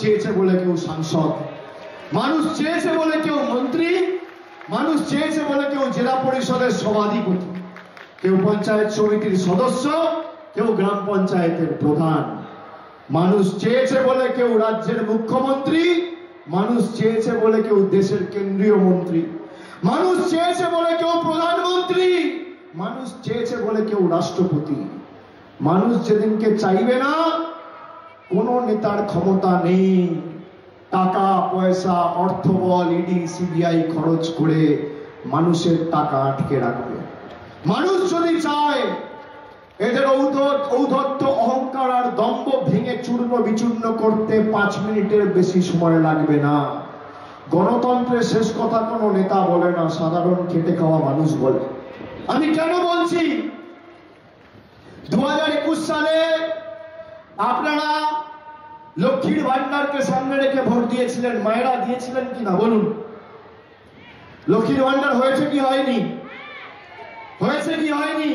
চেয়েছে বলে কেউ সাংসদ, মানুষ চেয়েছে বলে কেউ মন্ত্রী, মানুষ চেয়েছে বলে কেউ জেলা পরিষদের সভাধিপতি, কেউ পঞ্চায়েত সমিতির সদস্য, কেউ গ্রাম পঞ্চায়েতের প্রধান। মানুষ চেয়েছে বলে কেউ রাজ্যের মুখ্যমন্ত্রী, মানুষ চেয়েছে বলে কেউ দেশের কেন্দ্রীয় মন্ত্রী, মানুষ চেয়েছে বলে কেউ প্রধানমন্ত্রী, মানুষ চেয়েছে বলে কেউ রাষ্ট্রপতি। মানুষ যেদিনকে চাইবে না, কোন নেতার ক্ষমতা নেই টাকা পয়সা অর্থবল ইডি সিবিআই খরচ করে মানুষের টাকা আটকে রাখবে। মানুষ যদি চায় এদের ঔদ্ধত্য অহংকার আর দম্ভ ভেঙে চূর্ণ বিচূর্ণ করতে 5 মিনিটের বেশি সময় লাগবে না। গণতন্ত্রের শেষ কথা কোনো নেতা বলে না, সাধারণ খেটে খাওয়া মানুষ বলে। আমি কেন বলছি, 2021 সালে আপনারা লক্ষ্মীর ভান্ডারকে সামনে রেখে ভোট দিয়েছিলেন, মায়েরা দিয়েছিলেন কিনা বলুন? লক্ষ্মীর ভান্ডার হয়েছে কি হয়নি? হয়েছে কি হয়নি?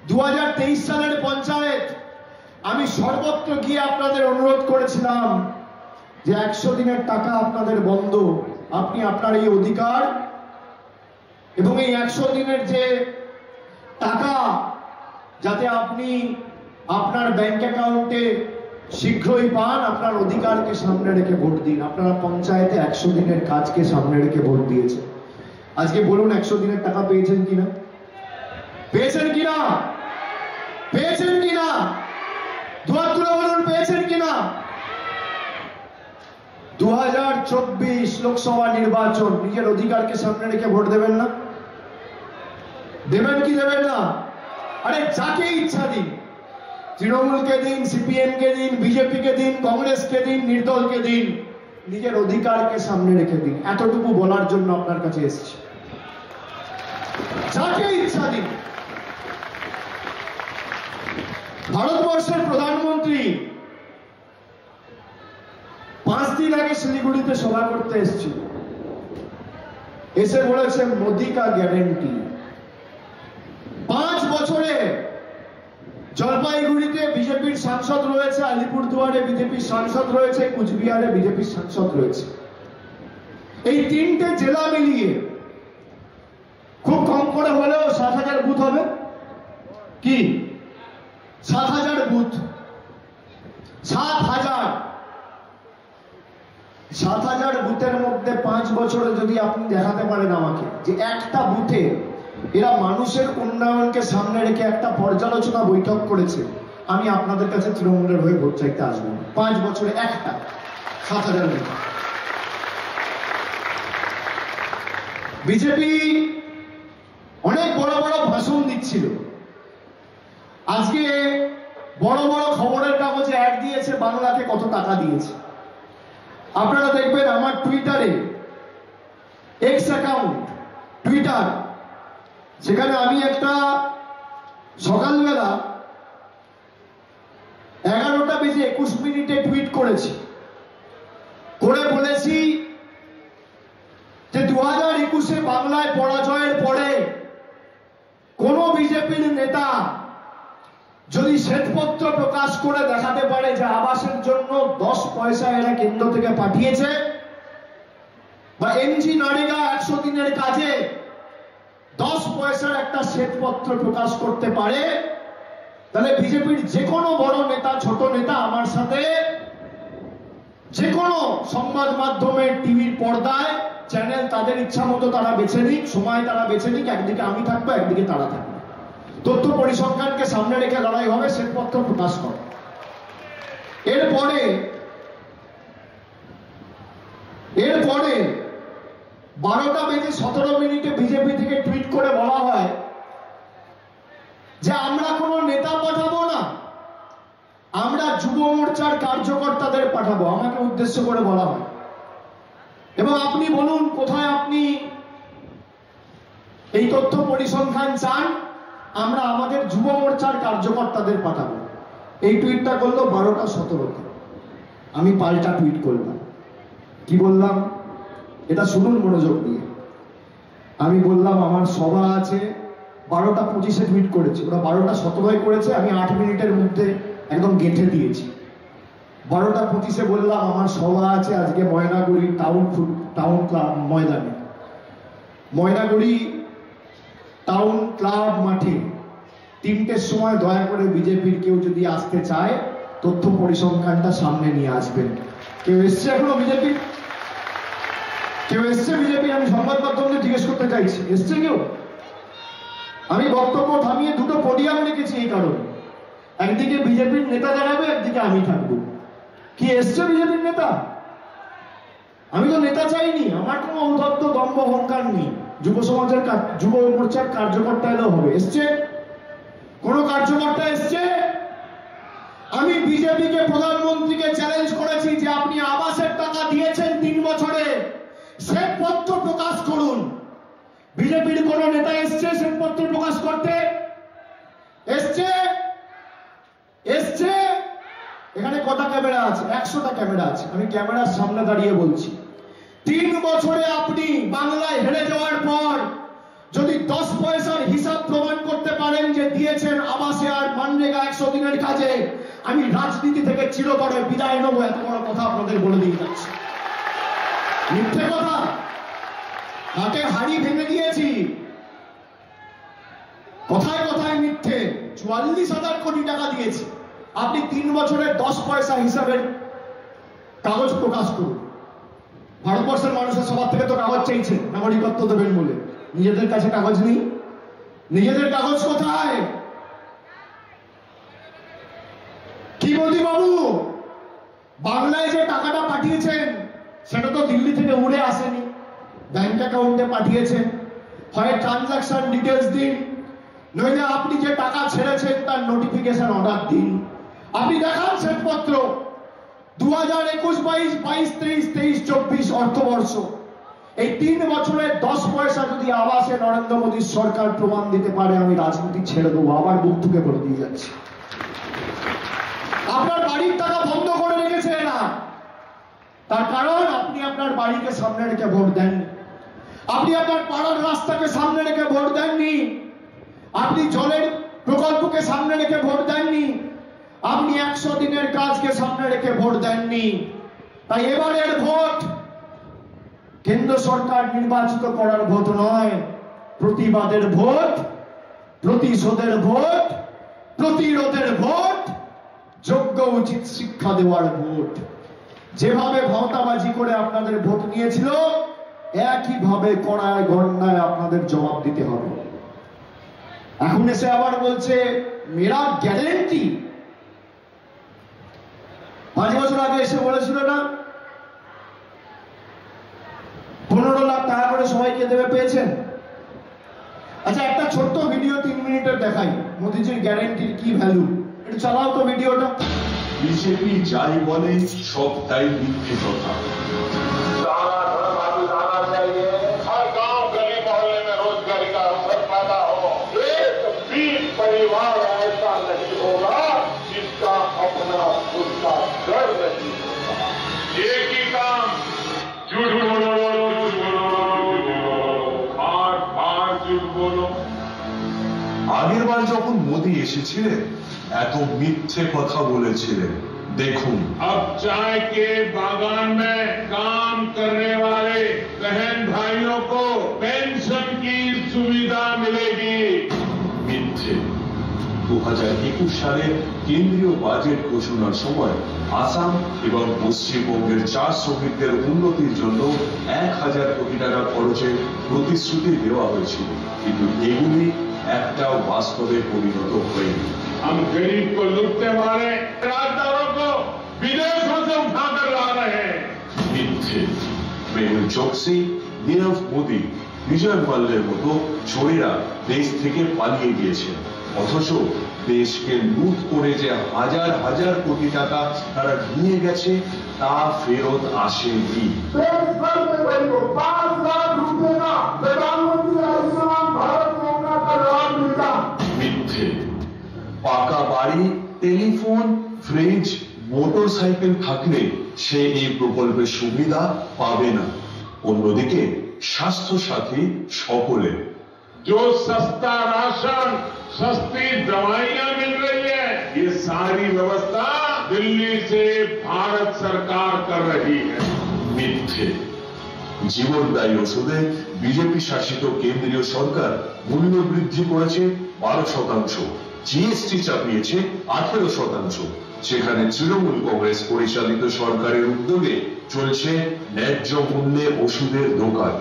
2023 সালের পঞ্চায়েত আমি সর্বত্র গিয়ে আপনাদের অনুরোধ করেছিলাম যে 100 দিনের টাকা আপনাদের বন্ধ, আপনি আপনার এই অধিকার এবং এই 100 দিনের যে টাকা যাতে আপনি আপনার ব্যাংক অ্যাকাউন্টে শীঘ্রই পান, আপনার অধিকারকে সামনে রেখে ভোট দিন। আপনারা পঞ্চায়েতে 100 দিনের কাজকে সামনে রেখে ভোট দিয়েছে। আজকে বলুন 100 দিনের টাকা পেয়েছেন কিনা? পেয়েছেন কিনা? পেয়েছেন কিনা? দুহাত তুলে বলুন পেয়েছেন কিনা? 2024 লোকসভা নির্বাচন, নিজের অধিকারকে সামনে রেখে ভোট দেবেন না? দেবেন কি দেবেন না? আরে যাকে ইচ্ছা দিন, তৃণমূলকে দিন, সিপিএম কে দিন, বিজেপি কে দিন, কংগ্রেসকে দিন, নির্দলকে দিন, নিজের অধিকারকে সামনে রেখে দিন। এতটুকু বলার জন্য আপনার কাছে এসেছি। যাকে ইচ্ছা দিন। ভারতবর্ষের প্রধানমন্ত্রী 5 দিন আগে শিলিগুড়িতে সভা করতে এসেছিল, এসে বলেছে মোদি কা গ্যারেন্টি। 5 বছরে জলপাইগুড়িতে বিজেপির সাংসদ রয়েছে, আলিপুরদুয়ারে বিজেপির সাংসদ রয়েছে, কুচবিহারে বিজেপির সাংসদ রয়েছে। এই 3টে জেলা মিলিয়ে খুব কম করে হলেও 7,000 বুথ হবে। কি 7,000 বুথ? 7,000 বুথের মধ্যে 5 বছরে যদি আপনি দেখাতে পারেন আমাকে যে একটা বুথে এরা মানুষের উন্নয়নকে সামনে রেখে একটা পর্যালোচনা বৈঠক করেছে, আমি আপনাদের কাছে তৃণমূলের হয়ে ভোট চাইতে আসবো। 5 বছরে একটা 7,000 বুথ। বিজেপি অনেক বড় বড় ভাষণ দিচ্ছিল, আজকে বড় বড় খবরের কাগজে অ্যাড দিয়েছে বাংলাকে কত টাকা দিয়েছে। আপনারা দেখবেন আমার টুইটারে, এক্স অ্যাকাউন্ট টুইটার, সেখানে আমি একটা সকালবেলা 11:21 টুইট করেছি, করে বলেছি যে 2021-এ বাংলায় পরাজয়ের পরে কোন বিজেপির নেতা যদি শ্বেতপত্র প্রকাশ করে দেখাতে পারে যে আবাসের জন্য 10 পয়সা এরা কেন্দ্র থেকে পাঠিয়েছে, বা এনজি নরেগা 100 দিনের কাজে 10 পয়সার একটা শ্বেতপত্র প্রকাশ করতে পারে, তাহলে বিজেপির যে কোনো বড় নেতা ছোট নেতা আমার সাথে যে কোনো সংবাদ মাধ্যমে টিভির পর্দায় চ্যানেল তাদের ইচ্ছা মতো তারা বেছে নিক, সময় তারা বেছে নিক, একদিকে আমি থাকবো একদিকে তারা থাকবে, তথ্য পরিসংখ্যানকে সামনে রেখে লড়াই হবে, শ্বেতপত্র প্রকাশ করে। এরপরে 12:17 বিজেপি থেকে টুইট করে বলা হয় যে আমরা কোনো নেতা পাঠাবো না, আমরা যুব মোর্চার কার্যকর্তাদের পাঠাবো, আমাকে উদ্দেশ্য করে বলা হয়। এবং আপনি বলুন কোথায় আপনি এই তথ্য পরিসংখ্যান চান? আমরা আমাদের যুব মোর্চার কার্যকর্তাদের পাঠাবো। এই টুইটটা করলো 12:17। আমি পাল্টা টুইট করলাম, কি বললাম এটা শুনুন মনোযোগ দিয়ে। আমি বললাম আমার সভা আছে, 12:25 টুইট করেছি, ওরা 12:17 করেছে, আমি 8 মিনিটের মধ্যে একদম গেঁথে দিয়েছি। 12:25 বললাম আমার সভা আছে আজকে ময়নাগুড়ি টাউন ক্লাব ময়দানে, ময়নাগুড়ি টাউন ক্লাব মাঠে 3টের সময় দয়া করে বিজেপির কেউ যদি আসতে চায় তথ্য পরিসংখ্যানটা সামনে নিয়ে আসবেন। কেউ এসছে এখনো বিজেপি? কেউ এসছে বিজেপি? আমি সংবাদ মাধ্যমে জিজ্ঞেস করতে চাইছি, এসছে কেউ? আমি বক্তব্য থামিয়ে দুটো পোডিয়াম রেখেছি এই কারণে, একদিকে বিজেপির নেতা দাঁড়াবে, একদিকে আমি থাকবো। কি এসছে বিজেপির নেতা? আমি তো নেতা চাইনি, আমার কোনো ঔদ্ধত্য দম্ভ অহংকার নেই। যুব সমাজের যুব মোর্চার কার্যকর্তা এলেও হবে। এসছে কোন কার্যকর্তা? এসছে? আমি বিজেপিকে প্রধানমন্ত্রীকে চ্যালেঞ্জ করেছি যে আপনি আবাসের টাকা দিয়েছেন 3 বছরে, শ্বেতপত্র প্রকাশ করুন। বিজেপির কোন নেতা এসছে শ্বেতপত্র প্রকাশ করতে? এসছে? এসছে? এখানে কটা ক্যামেরা আছে? 100টা ক্যামেরা আছে। আমি ক্যামেরার সামনে দাঁড়িয়ে বলছি, 3 বছরে আপনি বাংলায় হেরে যাওয়ার পর যদি 10 পয়সার হিসাব প্রমাণ করতে পারেন যে দিয়েছেন আবাসে আর মানরেগা 100 দিনের কাজে, আমি রাজনীতি থেকে চিরতরে বিদায় নেবো। এত বড় কথা আপনাদের বলে দিয়ে যাচ্ছি। মিথ্যে কথা, হাতে হাড়ি ভেঙে দিয়েছি। কথায় কথায় মিথ্যে। 44,000 কোটি টাকা দিয়েছি। আপনি 3 বছরে 10 পয়সা হিসাবের কাগজ প্রকাশ করুন। ভারতবর্ষের মানুষের সবার থেকে তো কাগজ চাইছে নাগরিকত্ব দেবেন বলে, নিজেদের কাছে কাগজ নেই। নিজেদের কাগজ কোথায়? কি মোদী বাবু, বাংলায় যে টাকাটা পাঠিয়েছেন সেটা তো দিল্লি থেকে উড়ে আসেনি, ব্যাংক অ্যাকাউন্টে পাঠিয়েছেন। হয় ট্রানজাকশন ডিটেলস দিন, নইলে আপনি যে টাকা ছেড়েছেন তার নোটিফিকেশন অর্ডার দিন। আপনি দেখান শ্বেতপত্র। 2021-22, 22-23, 23-24 অর্থবর্ষ, এই 3 বছরে 10 পয়সা যদি আবাসে নরেন্দ্র মোদীর সরকার প্রমাণ দিতে পারে, আমি রাজনীতি ছেড়ে দেবো। আবার বুক থেকে বলে দিয়ে যাচ্ছি, আপনার বাড়ির টাকা বন্ধ করে রেখেছে না। তার কারণ আপনি আপনার বাড়িকে সামনে রেখে ভোট দেননি, আপনি আপনার পাড়ার রাস্তাকে সামনে রেখে ভোট দেননি, আপনি জলের প্রকল্পকে সামনে রেখে ভোট দেননি, আপনি 100 দিনের কাজকে সামনে রেখে ভোট দেননি। তাই এবারের ভোট কেন্দ্র সরকার নির্বাচিত করার ভোট নয়, প্রতিবাদের ভোট, প্রতিশোধের ভোট, প্রতিরোধের ভোট, যোগ্য উচিত শিক্ষা দেওয়ার ভোট। যেভাবে ভাওতাবাজি করে আপনাদের ভোট নিয়েছিল, একইভাবে কড়ায় গণনায় আপনাদের জবাব দিতে হবে। এখন এসে আবার বলছে মেরা গ্যারেন্টি। 5 বছর আগে এসে বলেছিল না 15 লাখ টাকা করে সবাইকে দেবে, পেয়েছেন? আচ্ছা, একটা ছোট্ট ভিডিও 3 মিনিটের দেখাই, মোদিজির গ্যারেন্টির কি ভ্যালু। একটু চালাও তো ভিডিওটা। বিজেপি যাই বলে সবটাই মিথ্যে কথা। परिवार ऐसा नहीं होगा जिसका अपना उसका डर नहीं होगा। एक ही काम, झूठ बोलो, बार बार झूठ बोलो। আগের বার যখন মোদি এসেছিলেন এত মিথ্যে কথা বলেছিলেন। देखूं अब चाय के बागान में काम करने वाले बहन भाइयों को पेंशन की सुविधा मिलेगी। মিথ্যে। 2021 সালে কেন্দ্রীয় বাজেট ঘোষণার সময় আসাম এবং পশ্চিমবঙ্গের চা শ্রমিকদের উন্নতির জন্য 1000 কোটি টাকা খরচের প্রতিশ্রুতি দেওয়া হয়েছিল, কিন্তু এগুলি একটাও বাস্তবে পরিণত হয়নি। हम गरीब को लूटने वाले राजदारों को विदेशों से उठाकर ला रहे हैं। মিথ্যে। মেহুল চোকসি, নীরব মোদী, বিজয় মাল্যের মতো চোরেরা দেশ থেকে পালিয়ে গিয়েছে, অথচ দেশকে লুট করে যে হাজার হাজার কোটি টাকা তারা নিয়ে গেছে তা ফেরত আসেনি। মিথ্যে। পাকা বাড়ি, টেলিফোন, ফ্রিজ, মোটরসাইকেল থাকলে সে এই প্রকল্পের সুবিধা পাবে না। অন্যদিকে স্বাস্থ্য সাথী সকলে, जो सस्ता राशन, सस्ती दवाइयां मिल रही है, ये सारी व्यवस्था दिल्ली से भारत सरकार कर रही है। মিথ্যে। জীবনদায়ী ওষুধে বিজেপি শাসিত কেন্দ্রীয় সরকার মূল্য বৃদ্ধি করেছে 12%, জিএসটি চাপিয়েছে 18%। সেখানে তৃণমূল কংগ্রেস পরিচালিত সরকারের উদ্যোগে চলছে ন্যায্য মূল্যে ওষুধের দোকান।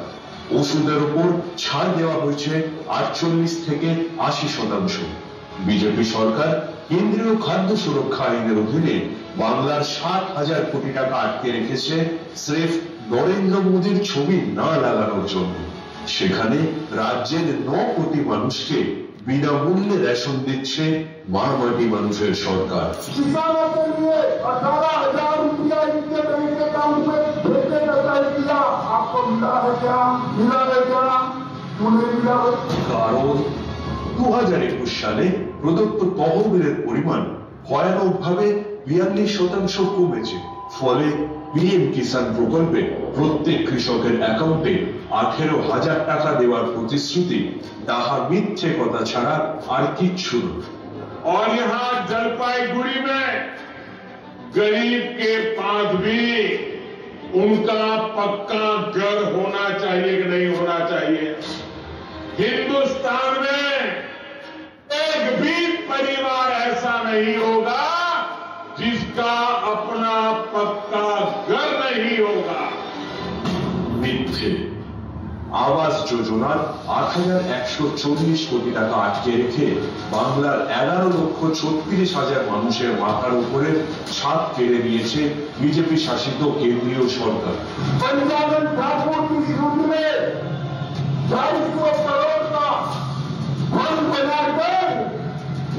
ওষুধের উপর ছাড় দেওয়া হয়েছে 48 থেকে 80%। বিজেপি সরকার কেন্দ্রীয় খাদ্য সুরক্ষা আইনের অধীনে বাংলার 7,000 কোটি টাকা আটকে রেখেছে স্রেফ নরেন্দ্র মোদীর ছবি না লাগানোর জন্য। সেখানে রাজ্যের 9 কোটি মানুষকে বিনামূল্যে রেশন দিচ্ছে মারমাটি মানুষের সরকার। किसानों के लिए 18,000 रुपया इनके बैंक अकाउंट में भेजने का तय किया, आपको मिला है क्या? मिला है क्या? क्यों नहीं मिला? কারণ 2021 সালে প্রদত্ত তহবিলের পরিমাণ ভয়ানকভাবে 42% কমেছে। ফলে পিএম কিষাণ প্রকল্পে প্রত্যেক কৃষকের অ্যাকাউন্টে 18,000 টাকা দেওয়ার প্রতিশ্রুতি তাহা মিথ্যে কথা ছাড়া আর কিচ্ছু নয়। और यहाँ जलपाईगुड़ी में गरीब के पास भी उनका पक्का घर होना चाहिए कि नहीं होना चाहिए? हिंदुस्तान में एक भी परिवार ऐसा नहीं होगा जिसका अपना पक्का घर नहीं होगा। মিথ্যে। আবাস যোজনার 8,140 কোটি টাকা আটকে রেখে বাংলার 11,36,000 মানুষের মাথার উপরে ছাদ কেড়ে নিয়েছে বিজেপি শাসিত কেন্দ্রীয় সরকার। पंजाबन ठाकुर की शुरू में 250 करोड़ का फंड बनाकर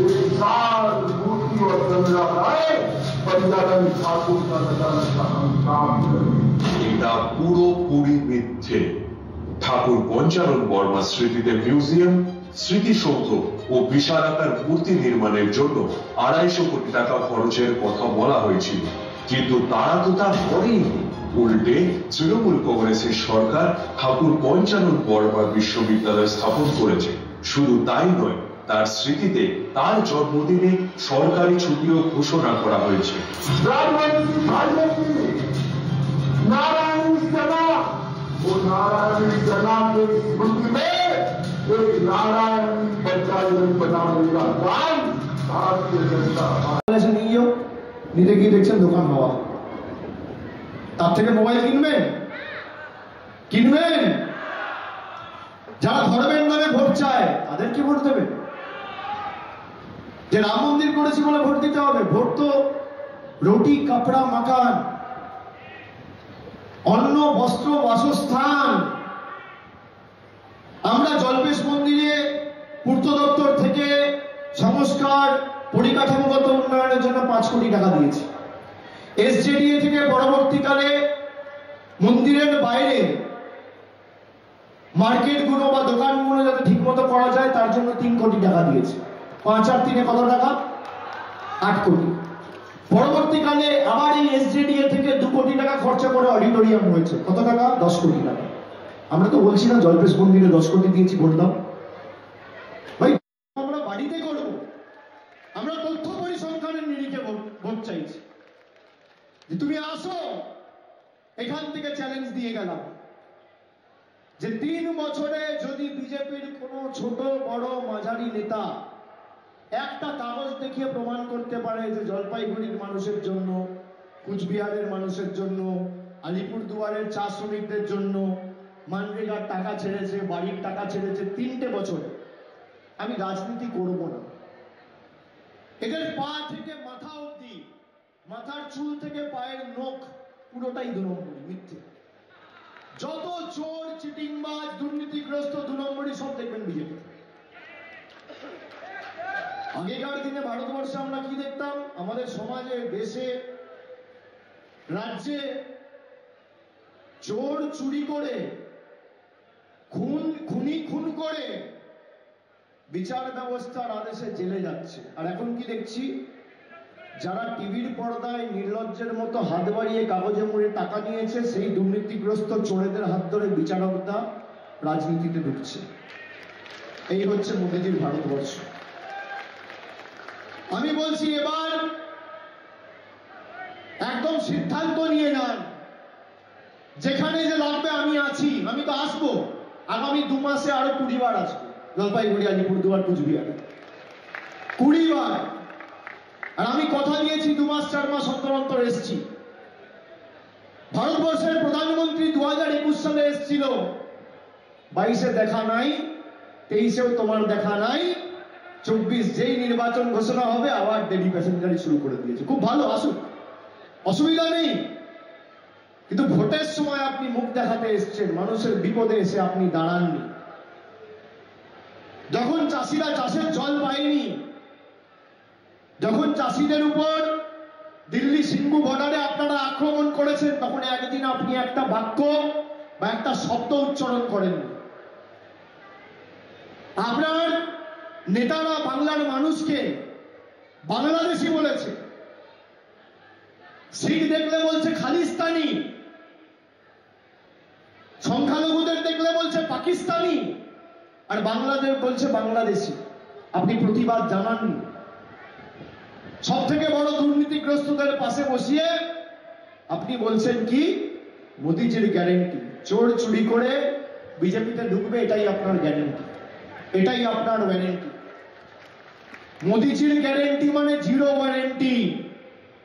एक साल मूर्ति और गंगा लाए, पंजाबन ठाकुर का लगाने का हम काम करें। এটা পুরোপুরি মিথ্যে। ঠাকুর পঞ্চানন বর্মা স্মৃতিতে মিউজিয়াম, স্মৃতিসৌধ ও বিশালাকার মূর্তি নির্মাণের জন্য 250 কোটি টাকা খরচের কথা বলা হয়েছিল, কিন্তু তারা তো তা করেনি। উল্টে তৃণমূল কংগ্রেসের সরকার ঠাকুর পঞ্চানন বর্মা বিশ্ববিদ্যালয় স্থাপন করেছে। শুধু তাই নয়, তার স্মৃতিতে তার জন্মদিনে সরকারি ছুটিও ঘোষণা করা হয়েছে। नारायणी सेना, वो नारायणी सेना के स्मृति में एक नारायणी बटालियन बनाने का काम भारतीय जनता পার্টি নিয়েও নিতে গিয়ে দেখছেন দোকান হওয়া। তার থেকে মোবাইল কিনবেন। যারা ধর্মের নামে ভোট চায় তাদেরকে ভোট দেবে। যে রাম মন্দির করেছি বলে ভোট দিতে হবে? ভোট তো রুটি, কাপড়া, মাকান, অন্ন, বস্ত্র, বাসস্থান। আমরা জল্পেশ মন্দিরে পূর্ত দপ্তর থেকে সংস্কার, পরিকাঠামোগত উন্নয়নের জন্য 5 কোটি টাকা দিয়েছি। এসজেডিএ থেকে পরবর্তীকালে মন্দিরের বাইরে মার্কেটগুলো বা দোকানগুলো যাতে ঠিক মতো করা যায় তার জন্য 3 কোটি টাকা দিয়েছে। 5 আর 3 কত টাকা? 8 কোটি। পরবর্তীকালে আবার এই এসজেডিএ থেকে 2 কোটি টাকা খরচা করে অডিটোরিয়াম হয়েছে। কত টাকা? 10 কোটি টাকা। আমরা তো বলছি না জল্পেশ মন্দিরে 10 কোটি দিয়েছি, ভোট দাও। ভাই, আমরা বাড়িতে করব। আমরা তথ্য পরিসংখ্যানের নিরিখে ভোট চাইছি। যে তুমি আসো, এখান থেকে চ্যালেঞ্জ দিয়ে গেলাম যে 3 বছরে যদি বিজেপির কোনো ছোট বড় মাঝারি নেতা একটা কাগজ দেখিয়ে প্রমাণ করতে পারে যে জলপাইগুড়ির মানুষের জন্য, কুচবিহারের মানুষের জন্য, আলিপুরদুয়ারের চা শ্রমিকদের জন্য মানরেগার টাকা ছেড়েছে, বাড়ির টাকা ছেড়েছে 3টে বছরে, আমি রাজনীতি করব না। এদের পা থেকে মাথা অবধি, মাথার চুল থেকে পায়ের নখ পুরোটাই 2 নম্বরী, মিথ্যে। যত চোর, চিটিংবাজ, দুর্নীতিগ্রস্ত 2 নম্বরী সব দেখবেন বিজেপি। আগেকার দিনে ভারতবর্ষে আমরা কি দেখতাম? আমাদের সমাজে, দেশে, রাজ্যে চোর চুরি করে, খুন করে বিচার ব্যবস্থার আদেশে জেলে যাচ্ছে। আর এখন কি দেখছি? যারা টিভির পর্দায় নির্লজ্জের মতো হাত বাড়িয়ে কাগজে মুড়ে টাকা নিয়েছে, সেই দুর্নীতিগ্রস্ত চোরেদের হাত ধরে বিচারকরা রাজনীতিতে ঢুকছে। এই হচ্ছে মোদীজির ভারতবর্ষ। আমি বলছি, এবার একদম সিদ্ধান্ত নিয়ে যান, যেখানে যে লাগবে আমি আছি। আমি তো আসবো, আগামী 2 মাসে আরো 20 বার আসবো জলপাইগুড়ি, আলিপুরদুয়ার, কুচবিহারে 20 বার। আর আমি কথা দিয়েছি 2 মাস 4 মাস অন্তর অন্তর এসছি। ভারতবর্ষের প্রধানমন্ত্রী 2021 সালে এসেছিল, 22-এ দেখা নাই, 23-এও তোমার দেখা নাই, 24 যেই নির্বাচন ঘোষণা হবে আবার ডেলি প্যাসেঞ্জারি শুরু করে দিয়েছে। খুব ভালো, আসুক, অসুবিধা নেই। কিন্তু ভোটের সময় আপনি মুখ দেখাতে এসছেন, মানুষের বিপদে এসে আপনি দাঁড়াননি। যখন চাষিরা চাষের জল পায়নি, যখন চাষিদের উপর দিল্লি সিঙ্গু বর্ডারে আপনারা আক্রমণ করেছেন, তখন একদিন আপনি একটা বাক্য বা একটা শব্দ উচ্চারণ করেননি। আপনার নেতারা বাংলার মানুষকে বাংলাদেশি বলেছে, শিখ দেখলে বলছে খালিস্তানি, সংখ্যালঘুদের দেখলে বলছে পাকিস্তানি, আর বাংলাদেশ বলছে বাংলাদেশি। আপনি প্রতিবাদ জানাননি। সব থেকে বড় দুর্নীতিগ্রস্তদের পাশে বসিয়ে আপনি বলছেন কি মোদিজির গ্যারেন্টি, চোর চুরি করে বিজেপিতে ঢুকবে, এটাই আপনার গ্যারেন্টি, এটাই আপনার ওয়ারেন্টি। মোদিজির গ্যারেন্টি মানে 0 ওয়ারেন্টি,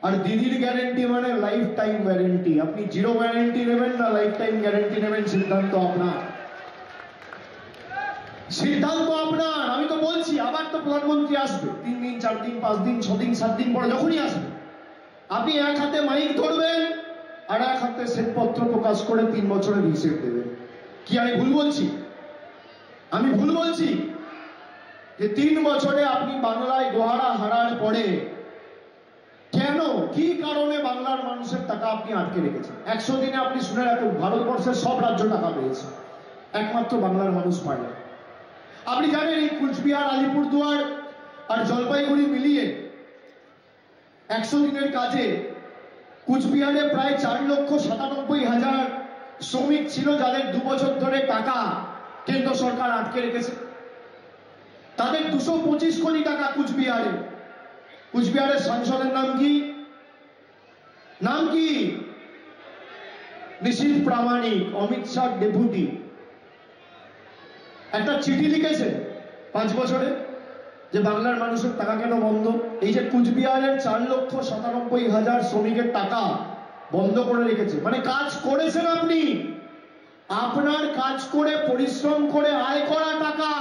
আর দিদির গ্যারেন্টি মানে লাইফ টাইম ওয়ারেন্টি। আপনি 0 ওয়ারেন্টি নেবেন না লাইফ টাইম গ্যারেন্টি নেবেন, সিদ্ধান্ত আপনার, সিদ্ধান্ত আপনার। আমি তো বলছি, আবার তো প্রধানমন্ত্রী আসবে 3 দিন 4 দিন 5 দিন 6 দিন 7 দিন পরে, যখনই আসবে আপনি এক হাতে মাইক ধরবেন আর এক হাতে শ্বেতপত্র প্রকাশ করে 3 বছরের হিসেব দেবেন। কি আমি ভুল বলছি? আমি ভুল বলছি যে 3 বছরে আপনি বাংলায় গোহারা হারার পরে কেন, কি কারণে বাংলার মানুষের টাকা আপনি আটকে রেখেছেন? 100 দিনে আপনি শুনে রাখুন, ভারতবর্ষের সব রাজ্য টাকা পেয়েছে, একমাত্র বাংলার মানুষ পায়নি। আপনি জানেন এই কুচবিহার, আলিপুরদুয়ার আর জলপাইগুড়ি মিলিয়ে 100 দিনের কাজে কুচবিহারে প্রায় 4,97,000 শ্রমিক ছিল, যাদের 2 বছর ধরে টাকা কেন্দ্র সরকার আটকে রেখেছে। তাদের 225 কোটি টাকা কুচবিহারে। কুচবিহারের সাংসদের নাম কি? নাম কি? নিশীথ প্রামাণিক, অমিত শাহ ডেপুটি। একটা চিঠি লিখেছে 5 বছরে যে বাংলার মানুষের টাকা কেন বন্ধ। এই যে কুচবিহারের 4,97,000 শ্রমিকের টাকা বন্ধ করে রেখেছে, মানে কাজ করেছেন আপনি, আপনার কাজ করে পরিশ্রম করে আয় করা টাকা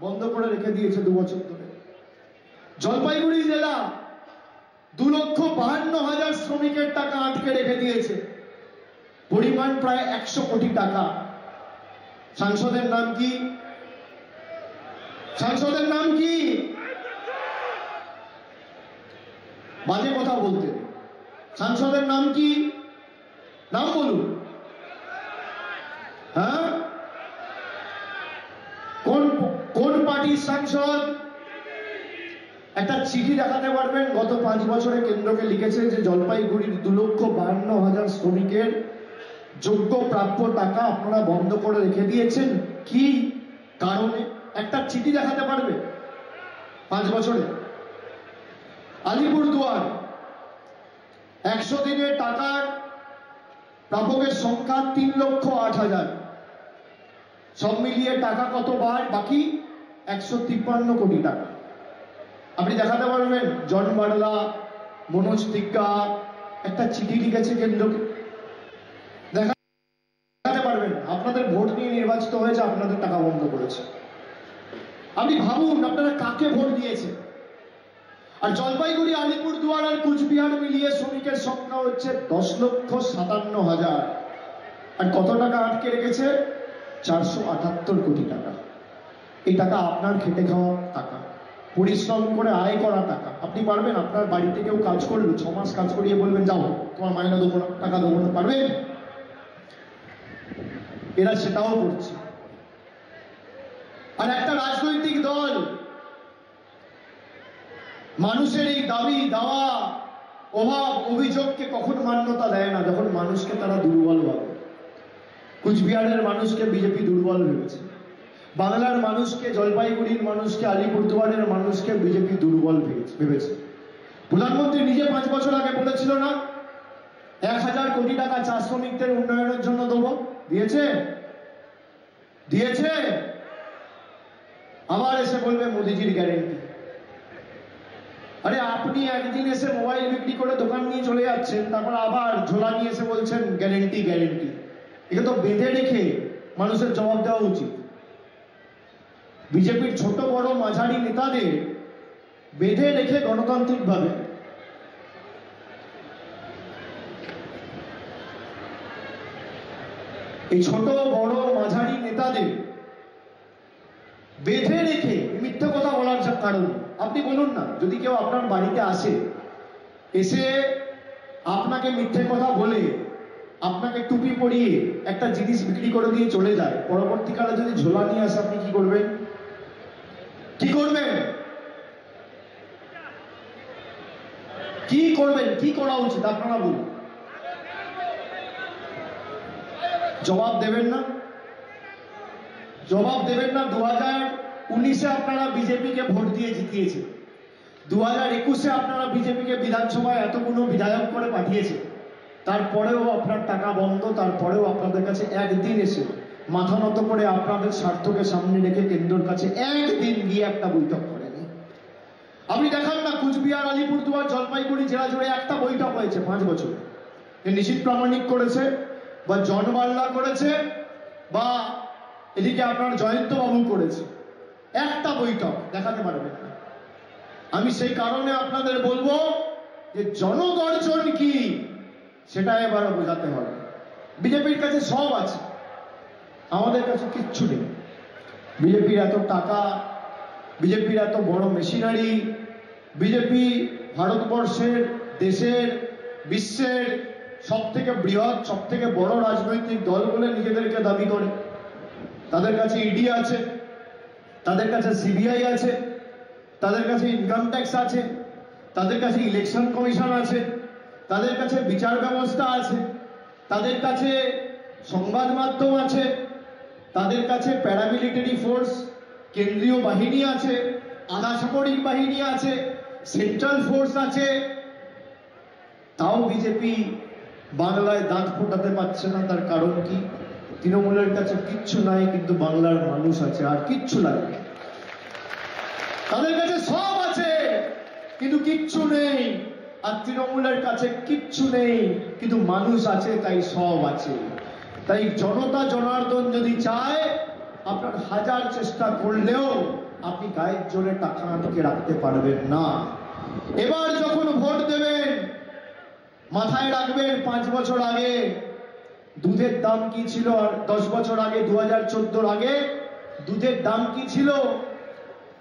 বন্ধ করে রেখে দিয়েছে 2 বছর ধরে। জলপাইগুড়ি জেলা 2,52,000 শ্রমিকের টাকা আটকে রেখে দিয়েছে, পরিমাণ প্রায় 100 কোটি টাকা। সাংসদের নাম কি? সাংসদের নাম কি? বাজে কথা বলতে। সাংসদের নাম কি? নাম বলুন। হ্যাঁ, কোন পার্টির সাংসদ? একটা চিঠি দেখাতে পারবেন গত 5 বছরে কেন্দ্রকে লিখেছে যে জলপাইগুড়ির 2,52,000 শ্রমিকের যোগ্য প্রাপ্য টাকা আপনারা বন্ধ করে রেখে দিয়েছেন, কি কারণে? একটা চিঠি দেখাতে পারবে 5 বছরে? আলিপুরদুয়ার 100 দিনের টাকার প্রাপকের সংখ্যা 3,08,000, সব মিলিয়ে টাকা কত বাকি? 153 কোটি টাকা। আপনি দেখাতে পারবেন জন বার্লা, মনোজ তিগ্গা একটা চিঠি লিখেছে কেন্দ্রকে? দেখাতে পারবেন? আপনাদের ভোট নিয়ে নির্বাচিত হয়েছে, আপনাদের টাকা বন্ধ করেছে। আপনি ভাবুন আপনারা কাকে ভোট দিয়েছে। আর জলপাইগুড়ি, আলিপুরদুয়ার আর কুচবিহার মিলিয়ে শ্রমিকের সংখ্যা হচ্ছে 10,57,000, আর কত টাকা আটকে রেখেছে? 478 কোটি টাকা। এই টাকা আপনার খেটে খাওয়া টাকা, পরিশ্রম করে আয় করা টাকা। আপনি পারবেন? আপনার বাড়িতে কেউ কাজ করলো, 6 মাস কাজ করিয়ে বলবেন যাও তোমার মাইনে দেবো না, টাকা দেবো না, পারবেন? এরা সেটাও করছে। আর একটা রাজনৈতিক দল মানুষের এই দাবি দাওয়া, অভাব, অভিযোগকে কখন মান্যতা দেয় না? যখন মানুষকে তারা দুর্বল ভাবে। কুচবিহারের মানুষকে বিজেপি দুর্বল ভেবেছে, বাংলার মানুষকে, জলপাইগুড়ির মানুষকে, আলিপুরদুয়ারের মানুষকে বিজেপি দুর্বল ভেবেছে। প্রধানমন্ত্রী নিজে 5 বছর আগে বলেছিল না 1000 কোটি টাকা চা শ্রমিকদের উন্নয়নের জন্য দেবো, দিয়েছে? দিয়েছে? আবার এসে বলবে মোদিজির গ্যারেন্টি। আরে আপনি একদিন এসে মোবাইল বিক্রি করে দোকান নিয়ে চলে যাচ্ছেন, তারপর আবার ঝোলা নিয়ে এসে বলছেন গ্যারেন্টি গ্যারেন্টি। এটা তো বেঁধে রেখে মানুষের জবাব দেওয়া উচিত। বিজেপির ছোট বড় মাঝারি নেতাদের বেঁধে রেখে গণতান্ত্রিকভাবে এই ছোট বড় মাঝারি নেতাদের বেঁধে রেখে মিথ্যে কথা বলার কারণ আপনি বলুন না, যদি কেউ আপনার বাড়িতে আসে, এসে আপনাকে মিথ্যে কথা বলে আপনাকে টুপি পরিয়ে একটা জিনিস বিক্রি করে দিয়ে চলে যায়, পরবর্তীকালে যদি ঝোলা নিয়ে আসে আপনি কি করবেন? কি করবেন? কি করবেন? কি করা উচিত আপনারা বলুন? জবাব দেবেন না? জবাব দেবেন না? 2019-এ আপনারা বিজেপিকে ভোট দিয়ে জিতিয়েছে, 2021-এ আপনারা বিজেপিকে বিধানসভায় এতগুলো বিধায়ক করে পাঠিয়েছে, তারপরেও আপনার টাকা বন্ধ, তারপরেও আপনাদের কাছে একদিন এসে মাথা নত করে আপনাদের স্বার্থকে সামনে রেখে কেন্দ্রের কাছে একদিন গিয়ে একটা বৈঠক করেনি। আপনি দেখান না, কুচবিহার, আলিপুরদুয়ার, জলপাইগুড়ি জেলা জুড়ে একটা বৈঠক হয়েছে 5 বছরে। নিশীথ প্রামাণিক করেছে, বা জন বাল্লা করেছে, বা এদিকে আপনার জয়ন্ত বাবু করেছে, একটা বৈঠক দেখাতে পারবেন না। আমি সেই কারণে আপনাদের বলবো যে জনগর্জন কি সেটা এবার বোঝাতে হবে। বিজেপির কাছে সব আছে, আমাদের কাছে কিচ্ছু নেই। বিজেপির এত টাকা, বিজেপির এত বড় মেশিনারি, বিজেপি ভারতবর্ষের, দেশের, বিশ্বের সব থেকে বৃহৎ, সব থেকে বড় রাজনৈতিক দল বলে নিজেদেরকে দাবি করে। তাদের কাছে ইডি আছে, তাদের কাছে সিবিআই আছে, তাদের কাছে ইনকাম ট্যাক্স আছে, তাদের কাছে ইলেকশন কমিশন আছে, তাদের কাছে বিচার ব্যবস্থা আছে, তাদের কাছে সংবাদ মাধ্যম আছে, তাদের কাছে প্যারামিলিটারি ফোর্স, কেন্দ্রীয় বাহিনী আছে, আধা সামরিক বাহিনী আছে, সেন্ট্রাল ফোর্স আছে। তাও বিজেপি বাংলায় দাঁত ফোটাতে পারছে না। তার কারণ কি? তৃণমূলের কাছে কিচ্ছু নাই, কিন্তু বাংলার মানুষ আছে, আর কিচ্ছু লাগবে। তাদের কাছে সব আছে কিন্তু কিচ্ছু নেই, আর তৃণমূলের কাছে কিচ্ছু নেই কিন্তু মানুষ আছে, তাই সব আছে। তাই জনতা জনার্দন যদি চায়, আপনার 1000 চেষ্টা করলেও আপনি গায়ের জোরে টাকা আটকে রাখতে পারবেন না। এবার যখন ভোট দেবেন, মাথায় রাখবেন 5 বছর আগে দুধের দাম কি ছিল, আর 10 বছর আগে 2014 আগে দুধের দাম কি ছিল,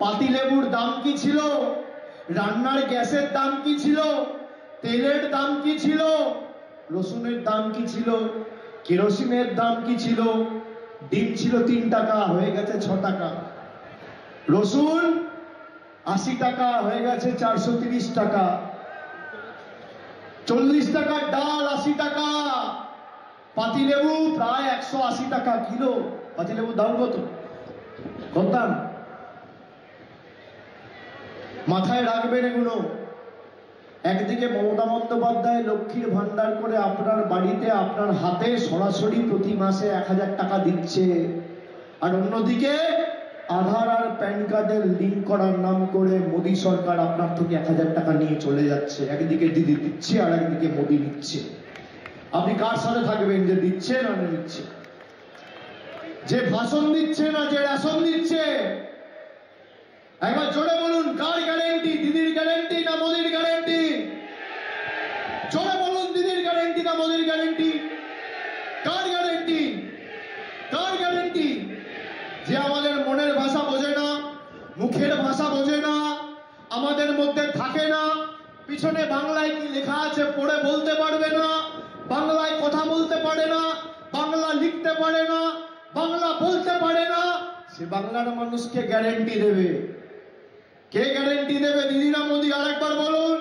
পাতিলেবুর দাম কি ছিল, রান্নার গ্যাসের দাম কি ছিল, তেলের দাম কি ছিল, রসুনের দাম কি ছিল, কেরোসিনের দাম কি ছিল। ডিম ছিল 3 টাকা, হয়ে গেছে 6 টাকা। রসুন 80 টাকা, হয়ে গেছে 430 টাকা। 40 টাকার ডাল 80 টাকা। পাতিলেবু প্রায় 180 টাকা কিলো। পাতিলেবুর দাম কত? কত দাম? মাথায় রাখবেন এগুলো। একদিকে মমতা বন্দ্যোপাধ্যায় লক্ষ্মীর ভান্ডার করে আপনার বাড়িতে, আপনার হাতে সরাসরি প্রতি মাসে 1000 টাকা দিচ্ছে, আর অন্যদিকে আধার আর প্যান কার্ডের লিঙ্ক করার নাম করে মোদী সরকার আপনার থেকে 1000 টাকা নিয়ে চলে যাচ্ছে। একদিকে দিদি দিচ্ছে আর একদিকে মোদী নিচ্ছে। আপনি কার সাথে থাকবেন, যে দিচ্ছে না নিচ্ছে, যে ভাষণ দিচ্ছে না যে রেশন দিচ্ছে? একবার জোরে বলুন, কার গ্যারেন্টি? দিদির গ্যারেন্টি না মোদির গ্যারেন্টি? জোরে বলুন, দিদির গ্যারেন্টি না মোদির গ্যারেন্টি? কার গ্যারেন্টি? কার গ্যারেন্টি? যে আমাদের মনের ভাষা বোঝে না, মুখের ভাষা বোঝে না, আমাদের মধ্যে থাকে না, পিছনে বাংলায় কি লেখা আছে পড়ে বলতে পারবে না, বাংলায় কথা বলতে পারে না, বাংলা লিখতে পারে না, বাংলা বলতে পারে না, সে বাংলার মানুষকে গ্যারেন্টি দেবে। কে গ্যারেন্টি দেবে? দিদি না মোদি? আরেকবার বলুন।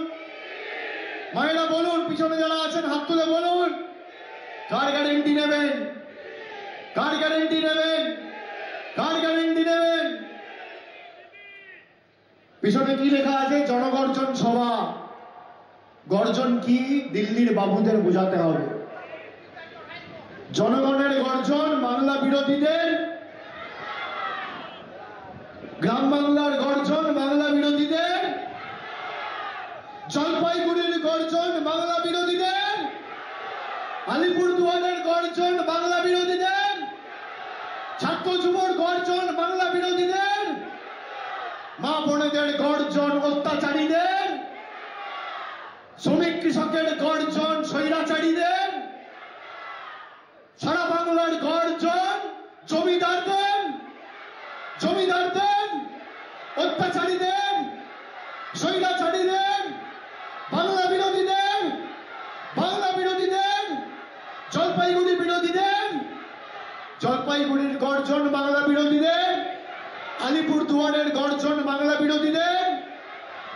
মায়েরা বলুন, পিছনে যারা আছেন হাত তুলে বলুন, কার গ্যারেন্টি নেবেন? কার গ্যারেন্টি নেবেন? কার গ্যারেন্টি নেবেন? পিছনে কি লেখা আছে? জনগর্জন সভা। গর্জন কি দিল্লির বাবুদের বোঝাতে হবে। জনগণের গর্জন বাংলা বিরোধীদের, গ্রাম বাংলার গর্জন বাংলা বিরোধীদের, জলপাইগুড়ির গর্জন বাংলা বিরোধীদের, আলিপুরদুয়ারের গর্জন বাংলা বিরোধীদের, ছাত্র যুবর গর্জন বাংলা বিরোধীদের, মা বোনেদের গর্জন অত্যাচারীদের, শ্রমিক কৃষকের গর্জন স্বৈরাচারীদের, সারা বাংলার গর্জন জমিদারদের, অত্যাচারীদের, স্বৈরাচারীদের, বাংলা বিরোধীদের, জলপাইগুড়ি বিরোধীদের, জলপাইগুড়ির গর্জন বাংলা বিরোধীদের, আলিপুরদুয়ারের গর্জন বাংলা বিরোধীদের,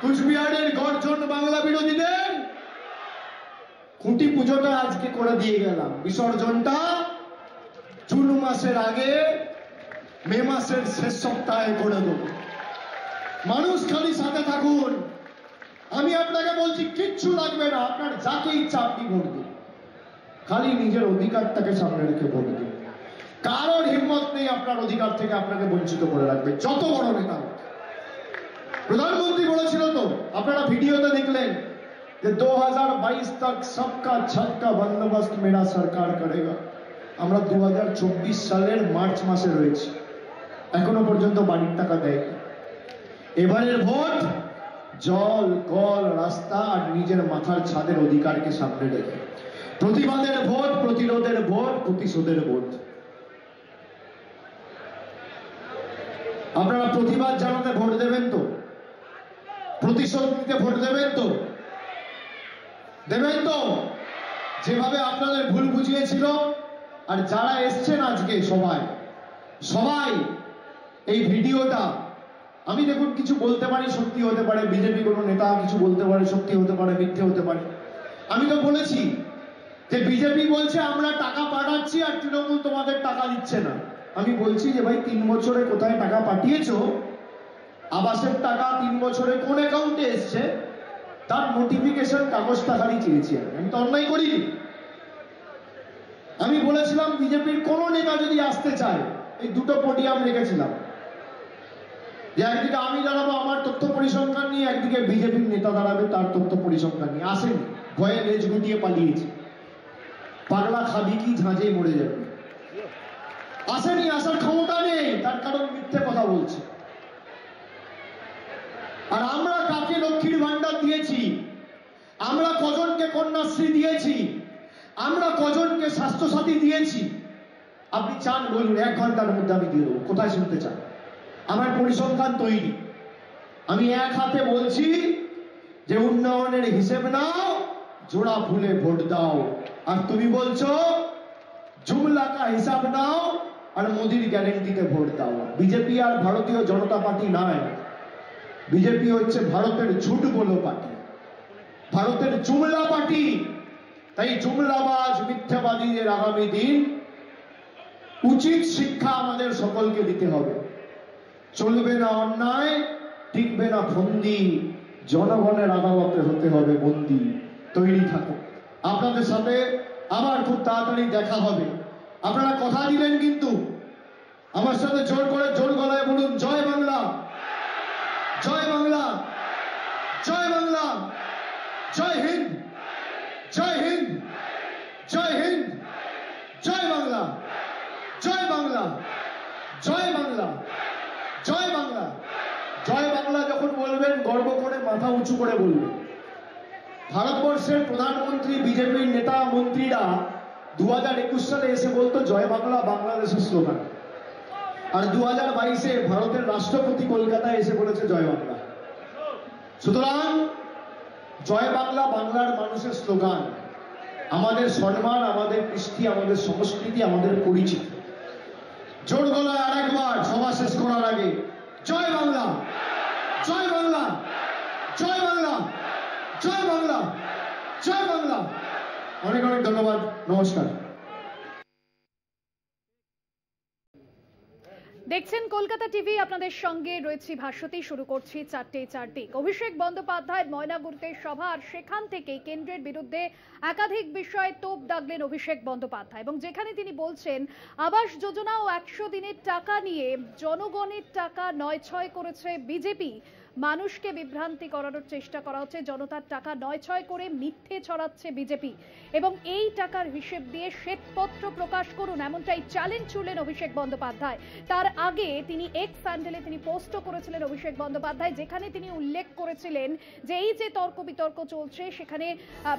কুচবিহারের গর্জন বাংলা বিরোধীদের। খুঁটি পুজোটা আজকে করে দিয়ে গেলাম, বিসর্জনটা জুন মাসের আগে মে মাসের শেষ সপ্তাহে করে দেব। মানুষ খালি সাথে থাকুন। আমি আপনাকে বলছি কিচ্ছু লাগবে না, আপনার যাকে ইচ্ছা আপনি ভোট দিন, খালি নিজের অধিকারটাকে সামনে রেখে ভোট দিন। কারোর হিম্মত নেই আপনার অধিকার থেকে আপনাকে বঞ্চিত করে রাখবে, যত বড় নেতা। প্রধানমন্ত্রী বলেছিল তো, আপনারা ভিডিওতে দেখলেন যে 2022 तक सबका छत का बंदोबस्त मेरा सरकार करेगा। আমরা 2024 সালের মার্চ মাসে রয়েছি, এখনো পর্যন্ত বাড়ির টাকা দেয়। এবারের ভোট জল, কল, রাস্তা আর নিজের মাথার ছাদের অধিকারকে সামনে রেখে, প্রতিবাদের ভোট, প্রতিরোধের ভোট, প্রতিশোধের ভোট। আপনারা প্রতিবাদ জানাতে ভোট দেবেন তো? প্রতিশোধ নিতে ভোট দেবেন তো? দেবেন তো? যেভাবে আপনাদের ভুল বুঝিয়েছিল। আর যারা এসছেন আজকে সবাই এই ভিডিওটা, আমি দেখুন কিছু বলতে পারি, সত্যি হতে পারে, বিজেপি কোনো নেতা কিছু বলতে পারে, সত্যি হতে পারে, মিথ্যে হতে পারে। আমি তো বলেছি যে বিজেপি বলছে আমরা টাকা পাঠাচ্ছি আর তৃণমূল তোমাদের টাকা দিচ্ছে না। আমি বলছি যে ভাই 3 বছরে কোথায় টাকা পাঠিয়েছো, আবাসের টাকা 3 বছরে কোন অ্যাকাউন্টে এসছে তার নোটিফিকেশন কাগজটা খালি চেয়েছি। আমি তো অন্যায় করিনি। আমি বলেছিলাম বিজেপির কোন নেতা যদি আসতে চায়, এই দুটো পোডিয়াম রেখেছিলাম, যে একদিকে আমি দাঁড়াবো আমার তথ্য পরিসংখ্যান নিয়ে, একদিকে বিজেপির নেতা দাঁড়াবে তার তথ্য পরিসংখ্যান নিয়ে। আসেনি, ভয়ে লেজ গুটিয়ে পালিয়েছে। পাগলা খাবি কি ঝাঁঝে মরে যাবে। আসেনি, আসার ক্ষমতা নেই, তার কারণ মিথ্যে কথা বলছে। আর আমরা কাকে লক্ষ্মীর ভান্ডার দিয়েছি, আমরা কজনকে কন্যাশ্রী দিয়েছি, আমরা কজনকে স্বাস্থ্যসাথী দিয়েছি, আপনি চান বলুন, 1 ঘন্টার মধ্যে আমি দিয়ে দেবো। কোথায় শুনতে চান? আমার পরিসংখ্যান তৈরি। আমি এক হাতে বলছি যে উন্নয়নের হিসেব নাও, জোড়া ফুলে ভোট দাও। আর তুমি বলছো জুমলা কা হিসাব নাও আর মোদির গ্যারেন্টিতে ভোট দাও। বিজেপি আর ভারতীয় জনতা পার্টি নয়, বিজেপি হচ্ছে ভারতের ঝুট বলো পার্টি, ভারতের জুমলা পার্টি। তাই জুমলাবাজ মিথ্যাবাদীদের আগামী দিন উচিত শিক্ষা আমাদের সকলকে দিতে হবে। চলবে না অন্যায়, টিকবে না ফন্দি, জনগণের আদালতে হতে হবে বন্দী। তৈরি থাকুন। আপনাদের সাথে আবার খুব তাড়াতাড়ি দেখা হবে। আপনারা কথা দিলেন কিন্তু, আমার সাথে জোর করে জোর গলায় বলুন, জয় বাংলা, জয় বাংলা, জয় বাংলা, জয় হিন্দ, জয় হিন্দ, জয় হিন্দ, জয় বাংলা, জয় বাংলা, জয় বাংলা, জয় বাংলা। জয় বাংলা যখন বলবেন গর্ব করে মাথা উঁচু করে বলবেন। ভারতবর্ষের প্রধানমন্ত্রী, বিজেপির নেতা মন্ত্রীরা 2021 সালে এসে বলতো জয় বাংলা বাংলাদেশের স্লোগান, আর 2022-এ ভারতের রাষ্ট্রপতি কলকাতায় এসে বলেছে জয় বাংলা। সুতরাং জয় বাংলা বাংলার মানুষের স্লোগান, আমাদের সম্মান, আমাদের কৃষ্টি, আমাদের সংস্কৃতি, আমাদের পরিচিতি। জোর গলায় আরেকবার সভা শেষ করার আগে জয় বাংলা, জয় বাংলা, জয় বাংলা, জয় বাংলা, জয় বাংলা। অনেক অনেক ধন্যবাদ, নমস্কার। দেখছেন কলকাতা টিভি, আপনাদের সঙ্গে রয়েছে ভাস্বতী। শুরু করছি 4টেই 4 দিক। অভিষেক বন্দ্যোপাধ্যায় ময়নাগুড়িতে সভা, আর সেখান থেকে কেন্দ্রের বিরুদ্ধে একাধিক বিষয়ে তোপ দাগলেন অভিষেক বন্দ্যোপাধ্যায়, এবং যেখানে তিনি বলছেন আবাস যোজনা ও 100 দিনের টাকা নিয়ে জনগণের টাকা নয়-ছয় করেছে বিজেপি। মানুষকে বিভ্রান্তি করানোর চেষ্টা করা হচ্ছে, জনতার টাকা নয়-ছয় করে মিথ্যে ছড়াচ্ছে বিজেপি, এবং এই টাকার হিসেব দিয়ে শ্বেতপত্র প্রকাশ করুন, এমনটাই চ্যালেঞ্জ ছুড়লেন অভিষেক বন্দ্যোপাধ্যায়। তার আগে তিনি এক্স হ্যান্ডেলে তিনি পোস্টও করেছিলেন অভিষেক বন্দ্যোপাধ্যায়, যেখানে তিনি উল্লেখ করেছিলেন যে এই যে তর্ক বিতর্ক চলছে, সেখানে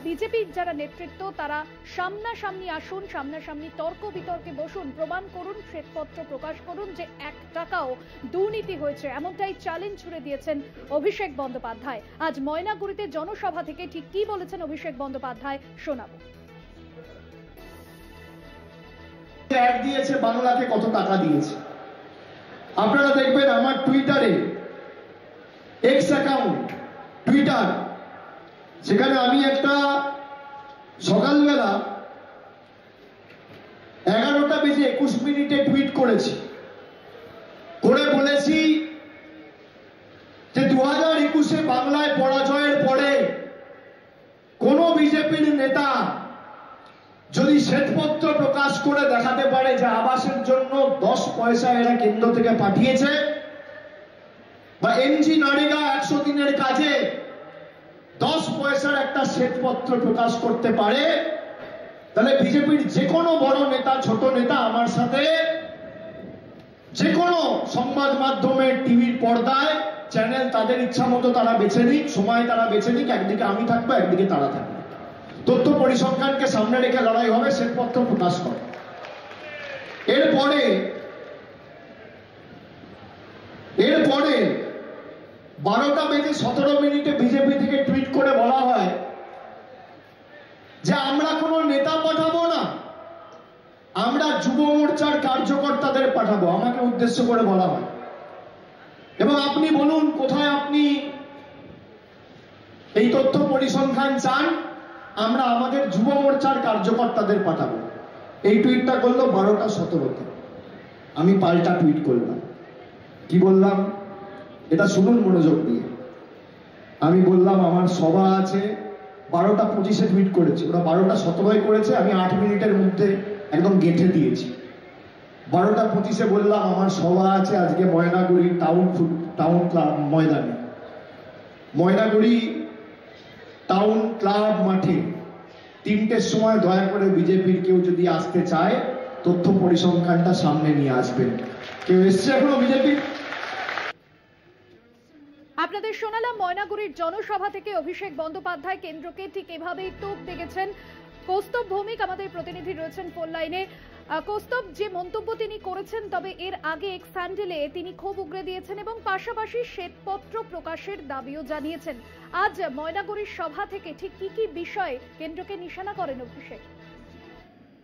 বিজেপির যারা নেতৃত্ব তারা সামনাসামনি আসুন, সামনাসামনি তর্ক বিতর্কে বসুন, প্রমাণ করুন, শ্বেতপত্র প্রকাশ করুন যে 1 টাকাও দুর্নীতি হয়েছে, এমনটাই চ্যালেঞ্জ ছুড়ে দিয়েছেন অভিষেক বন্দ্যোপাধ্যায়। আজ ময়নাগুড়িতে জনসভা থেকে ঠিক কি বলেছেন অভিষেক বন্দ্যোপাধ্যায় শোনাবো। অ্যাড দিয়েছে, বাংলাকে কত টাকা দিয়েছে আপনারা দেখবেন আমার টুইটারে, এক্স অ্যাকাউন্ট টুইটার, সেখানে আমি একটা সকালবেলা 11:21 টুইট করেছি, করে বলেছি যে 2021 বাংলায় পরাজয়ের পরে কোন বিজেপির নেতা যদি শ্বেতপত্র প্রকাশ করে দেখাতে পারে যে আবাসের জন্য 10 পয়সা এরা কেন্দ্র থেকে পাঠিয়েছে, বা এনজি নারেগা 100 দিনের কাজে 10 পয়সার একটা শ্বেতপত্র প্রকাশ করতে পারে, তাহলে বিজেপির যে কোনো বড় নেতা, ছোট নেতা আমার সাথে যে কোনো সংবাদ মাধ্যমে, টিভির পর্দায়, চ্যানেল তাদের ইচ্ছা মতো তারা বেছে নিক, সময় তারা বেছে নিক, একদিকে আমি থাকবো, একদিকে তারা থাকবে, তথ্য পরিসংখ্যানকে সামনে রেখে লড়াই হবে, শ্বেতপত্র প্রকাশ করে। এরপরে 12:17 বিজেপি থেকে টুইট করে বলা হয় যে আমরা কোনো নেতা পাঠাবো না, আমরা যুব মোর্চার কার্যকর্তাদের পাঠাবো, আমাকে উদ্দেশ্য করে বলা হয়। এবং আপনি বলুন কোথায় আপনি এই তথ্য পরিসংখ্যান চান? আমরা আমাদের যুব মোর্চার কার্যকর্তাদের পাঠাবো। এই টুইটটা করলো 12:17। আমি পাল্টা টুইট করলাম, কি বললাম এটা শুনুন মনোযোগ দিয়ে। আমি বললাম আমার সভা আছে, 12:25 টুইট করেছি, ওরা 12:17 করেছে, আমি 8 মিনিটের মধ্যে একদম গেঁথে দিয়েছি। 12:25 বললাম আমার সভা আছে আজকে ময়নাগুড়ি টাউন ক্লাব ময়দানে, ময়নাগুড়ি টাউন ক্লাব মাঠে 3টের সময় দয়া করে বিজেপির কেউ যদি আসতে চায় তথ্য পরিসংখ্যানটা সামনে নিয়ে আসবেন। কেউ এসছে এখনো বিজেপি? আপনাদের শোনালাম ময়নাগুড়ির জনসভা থেকে অভিষেক বন্দ্যোপাধ্যায় কেন্দ্রকে ঠিক এভাবেই তোপ দেখেছেন। কৌস্তব ভৌমিক আমাদের প্রতিনিধি রয়েছেন ফোন লাইনে। কৌস্তব, যে মন্তব্য তিনি করেছেন, তবে এর আগে এক্স হ্যান্ডেলে তিনি ক্ষোভ উগরে দিয়েছেন এবং পাশাপাশি শ্বেতপত্র প্রকাশের দাবিও জানিয়েছেন। আজ ময়নাগুড়ির সভা থেকে ঠিক কি কি বিষয়ে কেন্দ্রকে নিশানা করেন অভিষেক?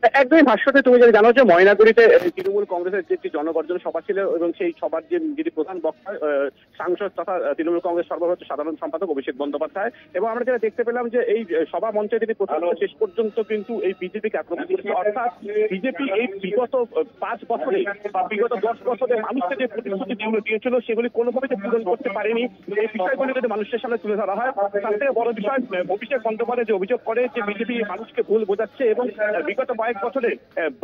একদমই ভাষ্যতে তুমি যদি জানো যে ময়নাগুড়িতে তৃণমূল কংগ্রেসের যে একটি জনগর্জন সভা ছিল, এবং সেই সভার যিনি প্রধান বক্তা সাংসদ তথা তৃণমূল কংগ্রেস সর্বভারতীয় সাধারণ সম্পাদক অভিষেক বন্দ্যোপাধ্যায়, এবং আমরা যেটা দেখতে পেলাম যে এই সভা মঞ্চে তিনি প্রথম শেষ পর্যন্ত কিন্তু এই বিজেপিকে আক্রমণ করেছে। অর্থাৎ বিজেপি এই বিগত 5 বছরে বা বিগত 10 বছরে মানুষকে যে প্রতিশ্রুতি দিয়েছিল সেগুলি কোনোভাবে যে পূরণ করতে পারেনি, এই বিষয়গুলি যদি মানুষের সামনে তুলে ধরা হয়, তার থেকে বড় বিষয় অভিষেক বন্দ্যোপাধ্যায় যে অভিযোগ করে যে বিজেপি মানুষকে ভুল বোঝাচ্ছে, এবং বিগত বছরে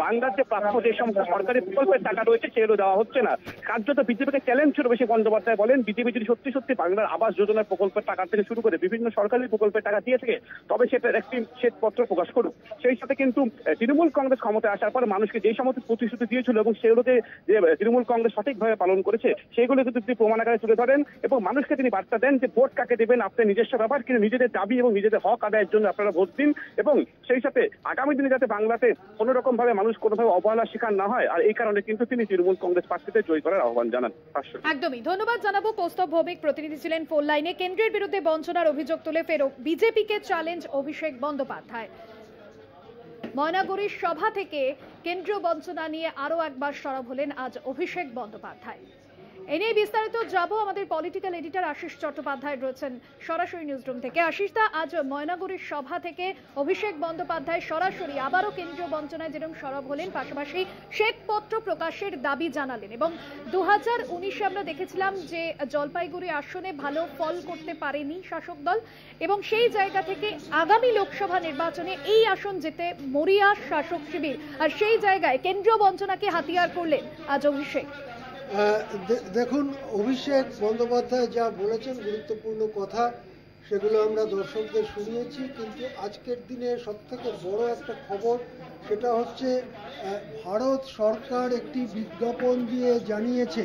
বাংলার যে প্রাপ্য যে সমস্ত সরকারি প্রকল্পের টাকা রয়েছে সেগুলো দেওয়া হচ্ছে না। কার্যত বিজেপিকে চ্যালেঞ্জ ছিল অভিষেক বন্দ্যোপাধ্যায়, বলেন বিজেপি যদি সত্যি সত্যি বাংলার আবাস যোজনার প্রকল্পের টাকা থেকে শুরু করে বিভিন্ন সরকারি প্রকল্পের টাকা দিয়ে থাকে, তবে সেটার একটি শ্বেতপত্র প্রকাশ করুক। সেই সাথে কিন্তু তৃণমূল কংগ্রেস ক্ষমতায় আসার পর মানুষকে যে সমস্ত প্রতিশ্রুতি দিয়েছিল এবং সেগুলোকে যে তৃণমূল কংগ্রেস সঠিকভাবে পালন করেছে, সেগুলো কিন্তু তিনি প্রমাণ আকারে তুলে ধরেন এবং মানুষকে তিনি বার্তা দেন যে ভোট কাকে দেবেন আপনার নিজস্ব ব্যাপার, কিন্তু নিজেদের দাবি এবং নিজেদের হক আদায়ের জন্য আপনারা ভোট দিন, এবং সেই সাথে আগামী দিনে যাতে বাংলাতে কোন রকম ভাবে মানুষ কোনোভাবে অবহেলার শিকার না হয়, আর এই কারণে কিন্তু তিনি তৃণমূল কংগ্রেস প্রার্থীদের জয় করার আহ্বান জানান। একদমই ধন্যবাদ জানাবো। কৌস্তব ভৌমিক প্রতিনিধি ছিলেন ফোন লাইনে। কেন্দ্রের বিরুদ্ধে বঞ্চনার অভিযোগ তুলে ফের বিজেপিকে চ্যালেঞ্জ অভিষেক বন্দ্যোপাধ্যায়। ময়নাগুড়ির সভা থেকে কেন্দ্রীয় বঞ্চনা নিয়ে আরো একবার সরব হলেন আজ অভিষেক বন্দ্যোপাধ্যায়। এই নিয়ে বিস্তারিত যাব আমাদের পলিটিক্যাল এডিটর আশিস চট্টোপাধ্যায় রয়েছেন সরাসরি নিউজরুম থেকে। আশিস দা, আজ ময়নাগুড়ির সভা থেকে অভিষেক বন্দ্যোপাধ্যায় সরাসরি আবারও কেন্দ্রীয় বঞ্চনায় যেরকম সরব হলেন, পাশাপাশি শ্বেতপত্র প্রকাশের দাবি জানালেন। এবং 2019-এ আমরা দেখেছিলাম যে জলপাইগুড়ি আসনে ভালো ফল করতে পারেনি শাসক দল, এবং সেই জায়গা থেকে আগামী লোকসভা নির্বাচনে এই আসন যেতে মরিয়া শাসক শিবির, আর সেই জায়গায় কেন্দ্রীয় বঞ্চনাকে হাতিয়ার করলেন আজ অভিষেক। দেখুন, অভিষেক বন্দ্যোপাধ্যায় যা বলেছেন গুরুত্বপূর্ণ কথা, সেগুলো আমরা দর্শকদের শুনিয়েছি। কিন্তু আজকের দিনে সবথেকে বড় একটা খবর, সেটা হচ্ছে ভারত সরকার একটি বিজ্ঞাপন দিয়ে জানিয়েছে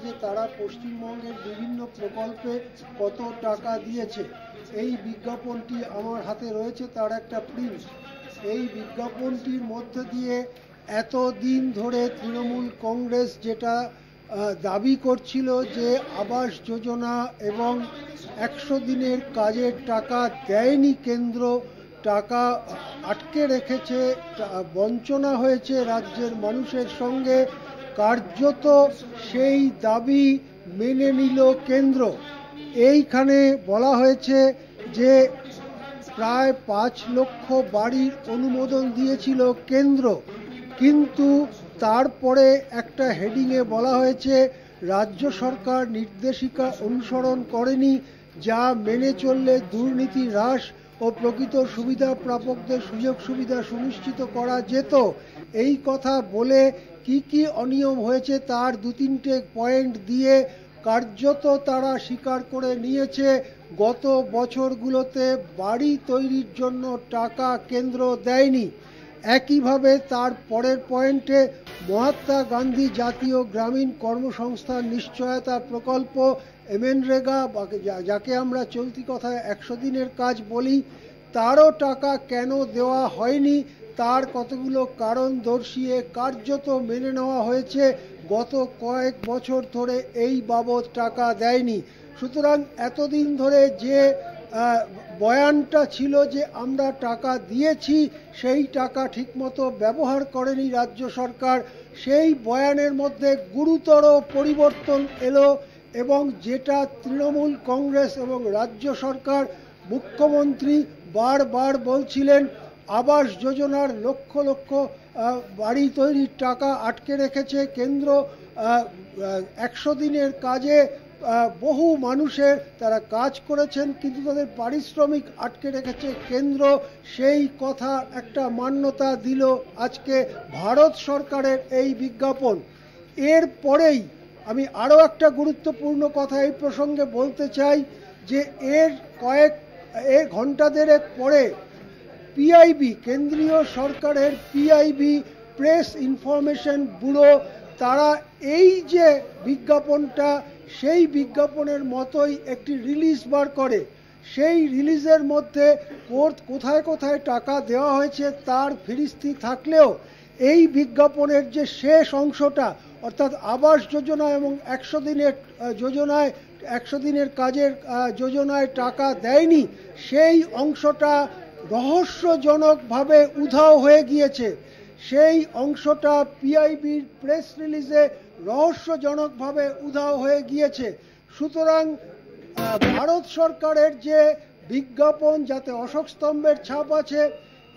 যে তারা পশ্চিমবঙ্গের বিভিন্ন প্রকল্পে কত টাকা দিয়েছে। এই বিজ্ঞাপনটি আমার হাতে রয়েছে, তার একটা প্রিন্ট। এই বিজ্ঞাপনটির মধ্যে দিয়ে এতদিন ধরে তৃণমূল কংগ্রেস যেটা দাবি করছিল যে আবাস যোজনা এবং 100 দিনের কাজের টাকা দেয়নি কেন্দ্র, টাকা আটকে রেখেছে, বঞ্চনা হয়েছে রাজ্যের মানুষের সঙ্গে, কার্যত সেই দাবি মেনে নিল কেন্দ্র। এইখানে বলা হয়েছে যে প্রায় 5 লক্ষ বাড়ির অনুমোদন দিয়েছিল কেন্দ্র, কিন্তু তারপরে একটা হেডিংয়ে বলা হয়েছে রাজ্য সরকার নির্দেশিকা অনুসরণ করেনি, যা মেনে চললে দুর্নীতি হ্রাস ও প্রকৃত সুবিধা প্রাপকদের সুযোগ সুবিধা সুনিশ্চিত করা যেত। এই কথা বলে কি কি অনিয়ম হয়েছে তার 2-3টে পয়েন্ট দিয়ে কার্যত তারা স্বীকার করে নিয়েছে গত বছরগুলোতে বাড়ি তৈরির জন্য টাকা কেন্দ্র দেয়নি। একইভাবে তার পরের পয়েন্টে মহাত্মা গান্ধী জাতীয় গ্রামীণ কর্মসংস্থান নিশ্চয়তা প্রকল্প MNREGA, যাকে আমরা চলতি কথায় 100 দিনের কাজ বলি, তারও টাকা কেন দেওয়া হয়নি তার কতগুলো কারণ দর্শিয়ে কার্যত মেনে নেওয়া হয়েছে গত কয়েক বছর ধরে এই বাবদ টাকা দেয়নি। সুতরাং এতদিন ধরে যে বয়ানটা ছিল যে আমরা টাকা দিয়েছি, সেই টাকা ঠিকমতো ব্যবহার করেনি রাজ্য সরকার, সেই বয়ানের মধ্যে গুরুতর পরিবর্তন এলো। এবং যেটা তৃণমূল কংগ্রেস এবং রাজ্য সরকার, মুখ্যমন্ত্রী বারবার বলছিলেন আবাস যোজনার লক্ষ লক্ষ বাড়ি তৈরির টাকা আটকে রেখেছে কেন্দ্র, 100 দিনের কাজে বহু মানুষের তারা কাজ করেছেন কিন্তু তাদের পারিশ্রমিক আটকে রেখেছে কেন্দ্র, সেই কথা একটা মান্যতা দিল আজকে ভারত সরকারের এই বিজ্ঞাপন। এরপরেই আমি আরও একটা গুরুত্বপূর্ণ কথা এই প্রসঙ্গে বলতে চাই যে এর ঘন্টা দেড়েক পরে PIB, কেন্দ্রীয় সরকারের PIB প্রেস ইনফরমেশন ব্যুরো, তারা এই যে বিজ্ঞাপনটা, সেই বিজ্ঞাপনের মতোই একটি রিলিজ বার করে। সেই রিলিজের মধ্যে কোথায় কোথায় টাকা দেওয়া হয়েছে তার ফিরিস্তি থাকলেও এই বিজ্ঞাপনের যে শেষ অংশটা, অর্থাৎ আবাস যোজনা এবং 100 দিনের যোজনায় 100 দিনের কাজের যোজনায় টাকা দেয়নি, সেই অংশটা রহস্যজনকভাবে উধাও হয়ে গিয়েছে। সেই অংশটা PIBর প্রেস রিলিজে রহস্যজনকভাবে উধাও হয়ে গিয়েছে। সুতরাং ভারত সরকারের যে বিজ্ঞাপন, যাতে অশোক স্তম্ভের ছাপ আছে,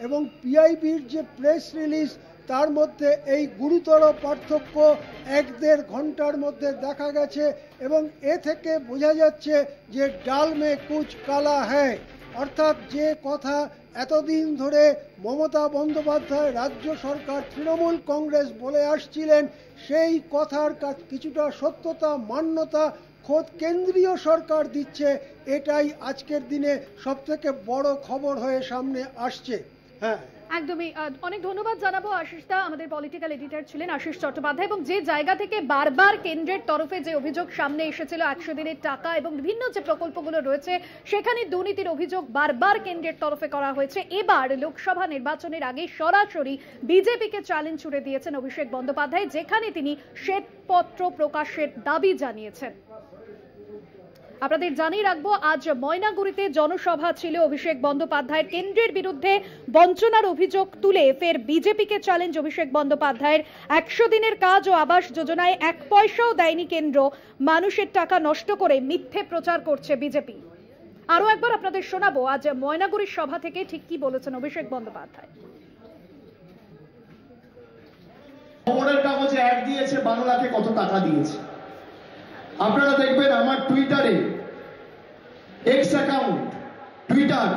এবং PIBর যে প্রেস রিলিজ, তার মধ্যে এই গুরুতর পার্থক্য 1-1.5 ঘন্টার মধ্যে দেখা গেছে। এবং এ থেকে বোঝা যাচ্ছে যে ডাল মে কুচ কালা হ্যায়, অর্থাৎ যে কথা এতদিন ধরে মমতা বন্দ্যোপাধ্যায়, রাজ্য সরকার, তৃণমূল কংগ্রেস বলে আসছিলেন, সেই কথার কিছুটা সত্যতা মান্যতা খোদ কেন্দ্রীয় সরকার দিচ্ছে। এটাই আজকের দিনে সবথেকে বড় খবর হয়ে সামনে আসছে। হ্যাঁ, একদমই। অনেক ধন্যবাদ জানাবো আশিস দা, আমাদের পলিটিক্যাল এডিটর ছিলেন আশিস চট্টোপাধ্যায়। এবং যে জায়গা থেকে বারবার কেন্দ্রের তরফে যে অভিযোগ সামনে এসেছিল 100 দিনের টাকা এবং বিভিন্ন যে প্রকল্পগুলো রয়েছে সেখানে দুর্নীতির অভিযোগ বারবার কেন্দ্রের তরফে করা হয়েছে, এবার লোকসভা নির্বাচনের আগে সরাসরি বিজেপিকে চ্যালেঞ্জ ছুড়ে দিয়েছেন অভিষেক বন্দ্যোপাধ্যায়, যেখানে তিনি শ্বেতপত্র প্রকাশের দাবি জানিয়েছেন। আপনাদের জানিয়ে রাখবো, আজ ময়নাগুড়িতে জনসভা ছিল অভিষেক বন্দ্যোপাধ্যায়ের। কেন্দ্রের বিরুদ্ধে বঞ্চনার অভিযোগ তুলে ফের বিজেপিকে চ্যালেঞ্জ অভিষেক বন্দ্যোপাধ্যায়ের। 100 দিনের কাজ ও আবাস যোজনায় 1 পয়সাও দেয়নি কেন্দ্র, মানুষের টাকা নষ্ট করে মিথ্যে প্রচার করছে বিজেপি। আরো একবার আপনাদের শোনাবো আজ ময়নাগুড়ির সভা থেকে ঠিক কি বলেছেন অভিষেক বন্দ্যোপাধ্যায়। খবরের কাগজে অ্যাড দিয়েছে বাংলাকে কত টাকা দিয়েছে। আপনারা দেখবেন আমার টুইটারে, এক্স অ্যাকাউন্ট টুইটার,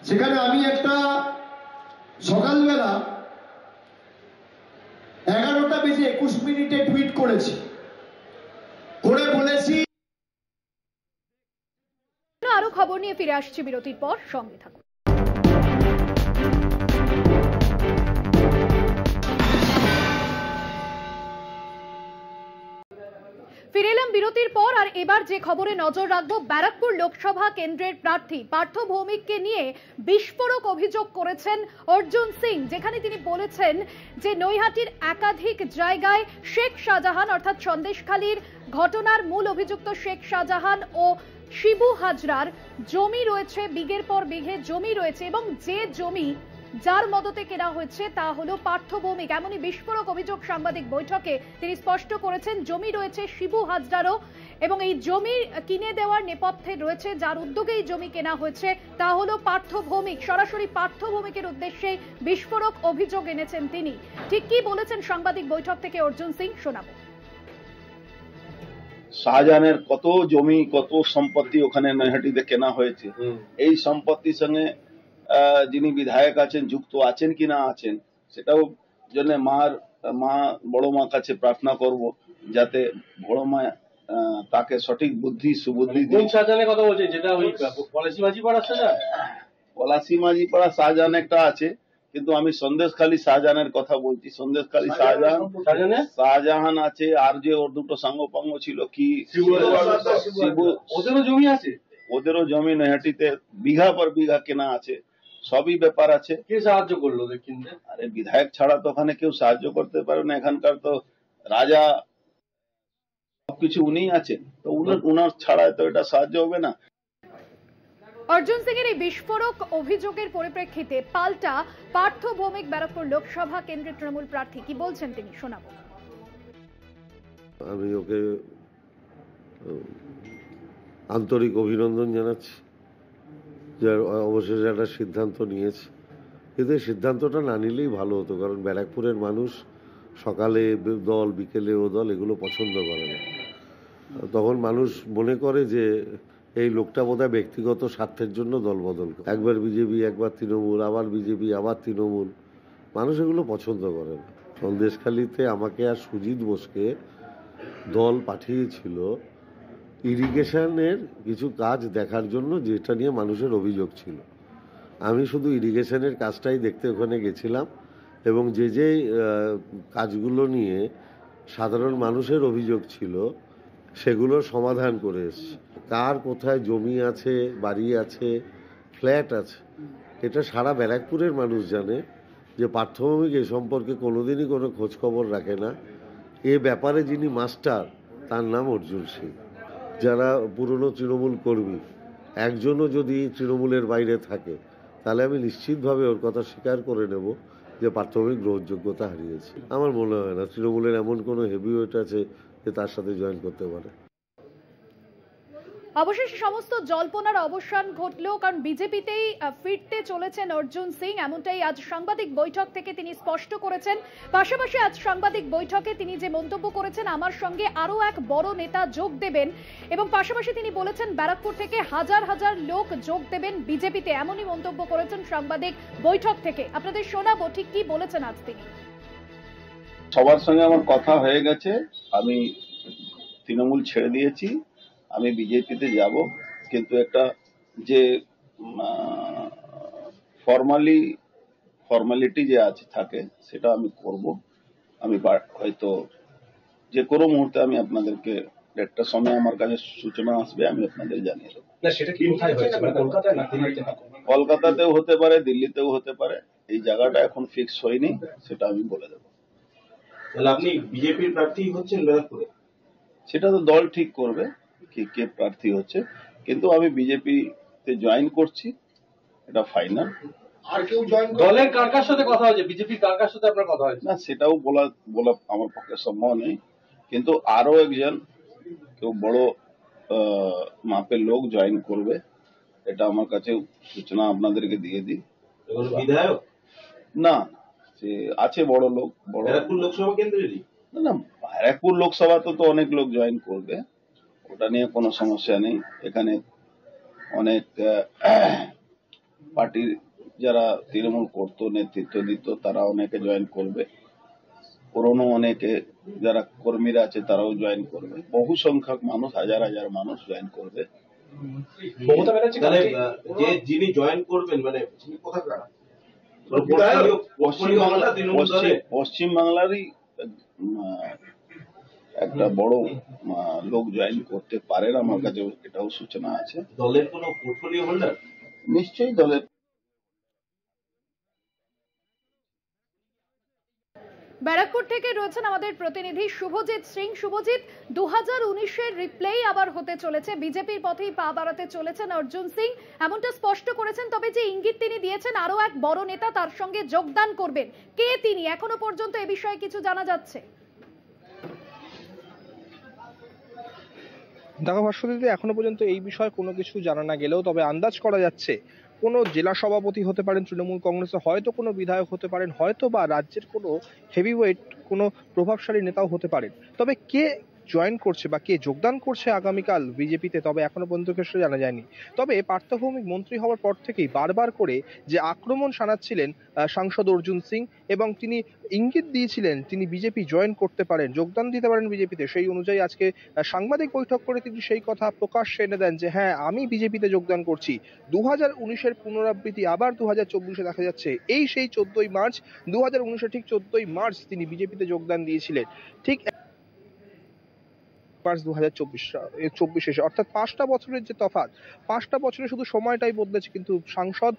সেখানে আমি একটা সকালবেলা 11:21 টুইট করেছি, করে বলেছি। আরো খবর নিয়ে ফিরে আসছি বিরতির পর, সঙ্গে থাকুন। ফিরে এলাম বিরতির পর, আর এবার যে খবরে নজর রাখবো, ব্যারাকপুর লোকসভা কেন্দ্রের প্রার্থী পার্থ ভৌমিককে নিয়ে বিস্ফোরক অভিযোগ করেছেন অর্জুন সিং, যেখানে তিনি বলেছেন যে নৈহাটির একাধিক জায়গায় শেখ শাহজাহান অর্থাৎ সন্দেশখালীর ঘটনার মূল অভিযুক্ত শেখ শাহজাহান ও শিবু হাজরার জমি রয়েছে, বিঘের পর বিঘে জমি রয়েছে, এবং যে জমি যার মদতে কেনা হয়েছে তা হলো পার্থ ভৌমিক। এমনই বিস্ফোরক অভিযোগ সাংবাদিক বৈঠকে তিনি স্পষ্ট করেছেন। জমি রয়েছে শিবু হাজরারও, এবং এই জমি কিনে দেওয়ার নেপথ্যে রয়েছে, যার উদ্যোগে এই জমি কেনা হয়েছে তা হলো পার্থ ভৌমিক। সরাসরি পার্থ ভৌমিকের উদ্দেশ্যে বিস্ফোরক অভিযোগ এনেছেন তিনি। ঠিক কি বলেছেন সাংবাদিক বৈঠক থেকে অর্জুন সিং, শোনাবো। শাহজাহানের কত জমি, কত সম্পত্তি ওখানে নৈহাটিতে কেনা হয়েছে, এই সম্পত্তির সঙ্গে যিনি বিধায়ক আছেন যুক্ত আছেন কি না আছেন, সেটাও জন্য বড় মা কাছে প্রার্থনা করব, যাতে বড় মা তাকে সঠিক বুদ্ধি সুবুদ্ধি দিয়ে। শাহজাহানের কথা বলছেন, যেটা ওই পলাশি মাঝিপাড়া শাহজাহান, পলাশি মাঝিপাড়া শাহজাহান একটা আছে, কিন্তু আমি সন্দেশখালী শাহজাহানের কথা বলছি। সন্দেশখালী শাহজাহান আছে, আর যে ওর দুটো সাঙ্গপাঙ্গ ছিল কি শিবু, ওদেরও জমি আছে, ওদেরও জমি নৈহাটিতে বিঘা পর বিঘা কেনা আছে, সবই ব্যাপার আছে। কে সাহায্য করলো কিনতে? আরে বিধায়ক ছাড়া তো ওখানে কেউ সাহায্য করতে পারে না, এখানকার তো রাজা, সবকিছু উনিই আছেন, তো উনার ছাড়া তো এটা সাহায্য হবে না। অর্জুন সিং এর এই বিস্ফোরক অভিযোগের পরিপ্রেক্ষিতে পাল্টা পার্থ ভৌমিক ব্যারাকপুর লোকসভা কেন্দ্রের তৃণমূল প্রার্থী, কি বলছেন তিনি, শোনাবো। আমি ওকে আন্তরিক অভিনন্দন জানাচ্ছি, যার অবশেষে একটা সিদ্ধান্ত নিয়েছে। কিন্তু এই সিদ্ধান্তটা না নিলেই ভালো হতো, কারণ ব্যারাকপুরের মানুষ সকালে দল, বিকেলে ও দল, এগুলো পছন্দ করে না। তখন মানুষ মনে করে যে এই লোকটা বোধহয় ব্যক্তিগত স্বার্থের জন্য দল বদল করে, একবার বিজেপি, একবার তৃণমূল, আবার বিজেপি, আবার তৃণমূল। মানুষ এগুলো পছন্দ করে না। সন্দেশখালীতে আমাকে আর সুজিত বোসকে দল পাঠিয়েছিল ইরিগেশনের কিছু কাজ দেখার জন্য, যেটা নিয়ে মানুষের অভিযোগ ছিল। আমি শুধু ইরিগেশনের কাজটাই দেখতে ওখানে গেছিলাম, এবং যে যে কাজগুলো নিয়ে সাধারণ মানুষের অভিযোগ ছিল সেগুলোর সমাধান করে এসেছি। কার কোথায় জমি আছে, বাড়ি আছে, ফ্ল্যাট আছে, এটা সারা ব্যারাকপুরের মানুষ জানে। যে পার্থ ভৌমিক এ সম্পর্কে কোনোদিনই কোনো খোঁজখবর রাখে না। এ ব্যাপারে যিনি মাস্টার, তার নাম অর্জুন সিং। যারা পুরনো তৃণমূল কর্মী, একজনও যদি তৃণমূলের বাইরে থাকে, তাহলে আমি নিশ্চিতভাবে ওর কথা স্বীকার করে নেব যে পার্থ ভৌমিক গ্রহণযোগ্যতা হারিয়েছে। আমার মনে হয় না তৃণমূলের এমন কোনো হেভিওয়েট আছে যে তার সাথে জয়েন করতে পারে। অবশেষে সমস্ত জল্পনার অবসান ঘটলো, কারণ বিজেপিতেই ফিরতে চলেছেন অর্জুন সিং, এমনটাই আজ সাংবাদিক বৈঠক থেকে তিনি স্পষ্ট করেছেন। পাশাপাশি আজ সাংবাদিক বৈঠকে তিনি যে মন্তব্য করেছেন, আমার সঙ্গে আরো এক বড় নেতা যোগ দেবেন, এবং পাশাপাশি তিনি বলেছেন ব্যারাকপুর থেকে হাজার হাজার লোক যোগ দেবেন বিজেপিতে, এমনই মন্তব্য করেছেন সাংবাদিক বৈঠক থেকে। আপনাদের শোনাবো ঠিক কি বলেছেন আজ তিনি। সবার সঙ্গে আমার কথা হয়ে গেছে, আমি তৃণমূল ছেড়ে দিয়েছি, আমি বিজেপিতে যাব, কিন্তু একটা যে ফর্মালিটি যে আছে থাকে সেটা আমি করব। আমি হয়তো যে কোনো মুহূর্তে আমি আপনাদেরকে একটা সময় আমার কাছে সূচনা আসবে, আমি আপনাদের জানিয়ে দেবো। কলকাতাতেও হতে পারে, দিল্লিতেও হতে পারে, এই জায়গাটা এখন ফিক্স হয়নি, সেটা আমি বলে দেবো। আপনি বিজেপির প্রার্থী হচ্ছেন ব্যারাকপুরে, সেটা তো দল ঠিক করবে, দেখি কে প্রার্থী হচ্ছে, কিন্তু আমি বিজেপিতে জয়েন করছি, এটা ফাইনাল। আর কেউ জয়েন দলের কার কার সাথে কথা হয়েছে, বিজেপির কার কার সাথে আপনার কথা হয়েছে? না, সেটাও বলা আমার পক্ষে সম্ভব নেই, কিন্তু আরো একজন কেউ বড় মাপের লোক জয়েন করবে, এটা আমার কাছে সূচনা আপনাদেরকে দিয়ে দিই। বিধায়ক না, সে আছে বড় লোক, বড় লোকসভা কেন্দ্রেরই। না, ব্যারাকপুর লোকসভা তো অনেক লোক জয়েন করবে, ওটা নিয়ে কোনো সমস্যা নেই। এখানে অনেক পার্টির যারা তৃণমূল করতো, নেতৃত্ব দিত, তারা অনেকে জয়েন করবে, পুরনো অনেকে যারা কর্মীরা আছে তারাও জয়েন করবে, বহু সংখ্যক মানুষ, হাজার হাজার মানুষ জয়েন করবে। মমতা ব্যানার্জি যে যিনি জয়েন করবেন, মানে কোথাকার? পশ্চিম বাংলারই একটা বড় লোক জয়েন করতে পারেন, আমার কাছে এটাও সূচনা আছে। দলের কোনো পোর্টফোলিও হোল্ডার? নিশ্চয়ই দলের। ব্যারাকপুর থেকে রয়েছেন আমাদের প্রতিনিধি শুভজিৎ সিং। শুভজিৎ, 2019-এর রিপ্লেই আবার হতে চলেছে, বিজেপির পথেই পা বাড়াতে চলেছেন অর্জুন সিং, এমনটা স্পষ্ট করেছেন। তবে যে ইঙ্গিত তিনি দিয়েছেন আরো এক বড় নেতা তার সঙ্গে যোগদান করবেন, কে তিনি, এখনো পর্যন্ত এ বিষয়ে কিছু জানা যাচ্ছে? দেখো ভাস্বতীদি, এখনো পর্যন্ত এই বিষয়ে কোনো কিছু জানা না গেলেও তবে আন্দাজ করা যাচ্ছে কোনো জেলা সভাপতি হতে পারেন তৃণমূল কংগ্রেসে, হয়তো কোনো বিধায়ক হতে পারেন, হয়তো বা রাজ্যের কোনো হেভিওয়েট কোনো প্রভাবশালী নেতাও হতে পারেন। তবে কে জয়েন করছে বা কে যোগদান করছে আগামীকাল বিজেপিতে, তবে এখনো পর্যন্ত কিছু জানা যায়নি। তবে পার্থ ভৌমিক মন্ত্রী হওয়ার পর থেকেই বারবার করে যে আক্রমণ শানাচ্ছিলেন সাংসদ অর্জুন সিং, এবং তিনি ইঙ্গিত দিয়েছিলেন তিনি বিজেপি জয়েন করতে পারেন, যোগদান দিতে পারেন বিজেপিতে, সেই অনুযায়ী আজকে সাংবাদিক বৈঠক করে তিনি সেই কথা প্রকাশ্যে এনে দেন যে হ্যাঁ, আমি বিজেপিতে যোগদান করছি। 2019-এর পুনরাবৃত্তি আবার 2024-এ দেখা যাচ্ছে। এই সেই 14ই মার্চ, 2019-এ ঠিক 14ই মার্চ তিনি বিজেপিতে যোগদান দিয়েছিলেন। ঠিক 2024 অর্থাৎ 5টা বছরের যে তফাৎ, 5টা বছরে শুধু সময়টাই বদলেছে, কিন্তু সাংসদ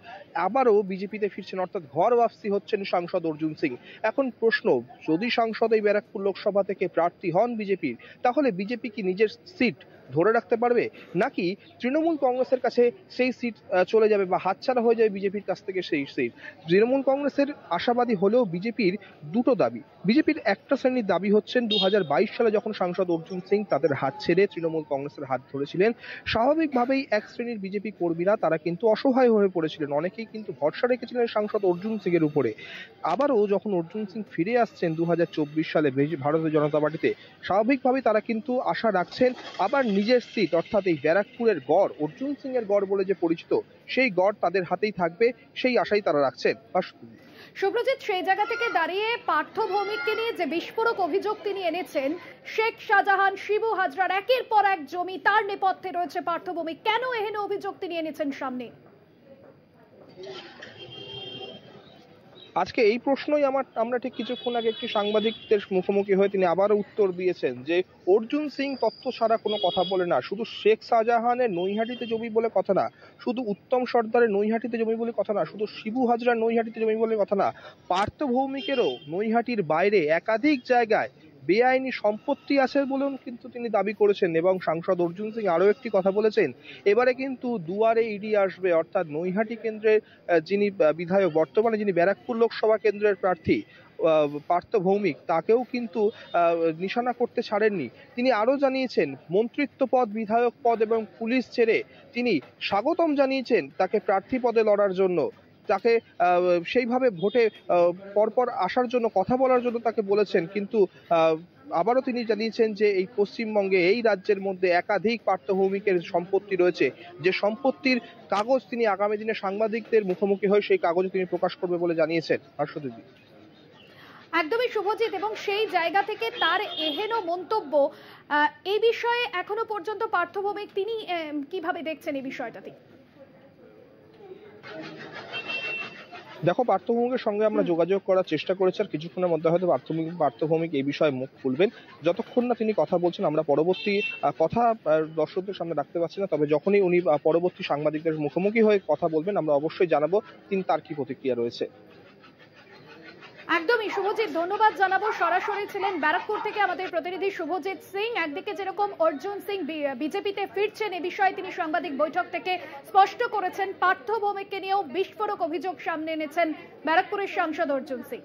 আবারও বিজেপিতে ফিরছেন, অর্থাৎ ঘর ওয়াপসি হচ্ছেন সাংসদ অর্জুন সিং। এখন প্রশ্ন, যদি সাংসদ এই ব্যারাকপুর লোকসভা থেকে প্রার্থী হন বিজেপির, তাহলে বিজেপি কি নিজের সিট ধরে রাখতে পারবে, নাকি তৃণমূল কংগ্রেসের কাছে সেই সিট চলে যাবে বা হাতছাড়া হয়ে যাবে বিজেপির কাছ থেকে সেই সিট? তৃণমূল কংগ্রেসের আশাবাদী হলেও বিজেপির দুটো দাবি। বিজেপির একটা শ্রেণীর দাবি হচ্ছেন 2022 সালে যখন সাংসদ অর্জুন সিং তাদের হাত ছেড়ে তৃণমূল কংগ্রেসের হাত ধরেছিলেন, স্বাভাবিকভাবেই এক শ্রেণীর বিজেপি কর্মীরা তারা কিন্তু অসহায় হয়ে পড়েছিলেন, অনেকেই কিন্তু ভরসা রেখেছিলেন সাংসদ অর্জুন সিং এর উপরে। আবারও যখন অর্জুন সিং ফিরে আসছেন 2024 সালে ভারতীয় জনতা পার্টিতে, স্বাভাবিকভাবেই তারা কিন্তু আশা রাখছেন আবার নিজের সিট, অর্থাৎ এই ব্যারাকপুরের গড়, অর্জুন সিং এর গড় বলে যে পরিচিত, সেই গড় তাদের হাতেই থাকবে, সেই আশাই তারা রাখছেন। সুব্রজিৎ, সেই জায়গা থেকে দাঁড়িয়ে পার্থ ভৌমিককে নিয়ে যে বিস্ফোরক অভিযোগ তিনি এনেছেন, শেখ শাহজাহান, শিবু হাজরার একের পর এক জমি, তার নেপথ্যে রয়েছে পার্থ ভৌমিক, কেন এহেন অভিযোগ তিনি এনেছেন সামনে? আজকে এই প্রশ্নই আমরা ঠিক কিছুক্ষণ আগে একটি সাংবাদিকদের মুখোমুখি হয়ে তিনি আবারও উত্তর দিয়েছেন যে অর্জুন সিং তত্ত্ব ছাড়া কোনো কথা বলে না, শুধু শেখ শাহজাহানের নৈহাটিতে জমি বলে কথা না, শুধু উত্তম সর্দারের নৈহাটিতে জমি বলে কথা না, শুধু শিবু হাজরার নৈহাটিতে জমি বলে কথা না, পার্থ ভৌমিকেরও নৈহাটির বাইরে একাধিক জায়গায় বেআইনি সম্পত্তি আছে বলেও কিন্তু তিনি দাবি করেছেন। এবং সাংসদ অর্জুন সিং আরও একটি কথা বলেছেন, এবারে কিন্তু দুয়ারে ইডি আসবে, অর্থাৎ নৈহাটি কেন্দ্রের যিনি বিধায়ক, বর্তমানে যিনি ব্যারাকপুর লোকসভা কেন্দ্রের প্রার্থী পার্থ ভৌমিক, তাকেও কিন্তু নিশানা করতে ছাড়েননি। তিনি আরও জানিয়েছেন মন্ত্রিত্ব পদ, বিধায়ক পদ এবং পুলিশ ছেড়ে তিনি স্বাগতম জানিয়েছেন তাকে প্রার্থী পদে লড়ার জন্য, তাকে সেইভাবে ভোটে পরপর আসার জন্য, কথা বলার জন্য তাকে বলেছেন। কিন্তু আবারও তিনি জানিয়েছেন যে এই পশ্চিমবঙ্গে, এই রাজ্যের মধ্যে একাধিক পার্থ ভৌমিকের সম্পত্তি রয়েছে, যে সম্পত্তির কাগজ তিনি আগামী দিনে সাংবাদিকদের মুখোমুখি হয়ে সেই কাগজ তিনি প্রকাশ করবে বলে জানিয়েছেন। হর্ষদিদি, একদমই শুভজিৎ, এবং সেই জায়গা থেকে তার এহেন মন্তব্য, এই বিষয়ে এখনো পর্যন্ত পার্থ ভৌমিক তিনি কিভাবে দেখছেন এই বিষয়টাতে? দেখো, পার্থ ভৌমিকের সঙ্গে আমরা যোগাযোগ করার চেষ্টা করেছি, আর কিছুক্ষণের মধ্যে হয়তো পার্থ ভৌমিক এই বিষয়ে মুখ খুলবেন। যতক্ষণ না তিনি কথা বলছেন আমরা পরবর্তী কথা দর্শকদের সামনে রাখতে পারছি না, তবে যখনই উনি পরবর্তী সাংবাদিকদের মুখোমুখি হয়ে কথা বলবেন আমরা অবশ্যই জানাবো তিনি তার কি প্রতিক্রিয়া রয়েছে। একদমই শুভজিৎ, ধন্যবাদ জানাবো। সরাসরি ছিলেন ব্যারাকপুর থেকে আমাদের প্রতিনিধি শুভজিৎ সিং। একদিকে যেরকম অর্জুন সিং বিজেপিতে ফিরছেন, এ বিষয়ে তিনি সাংবাদিক বৈঠক থেকে স্পষ্ট করেছেন। পার্থ ভৌমিককে নিয়েও বিস্ফোরক অভিযোগ সামনে এনেছেন ব্যারাকপুরের সাংসদ অর্জুন সিং।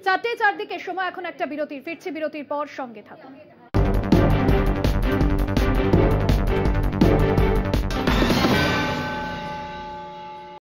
4টে 4 দিকে সময় এখন একটা বিরতির। ফিরছি বিরতির পর, সঙ্গে থাকুন।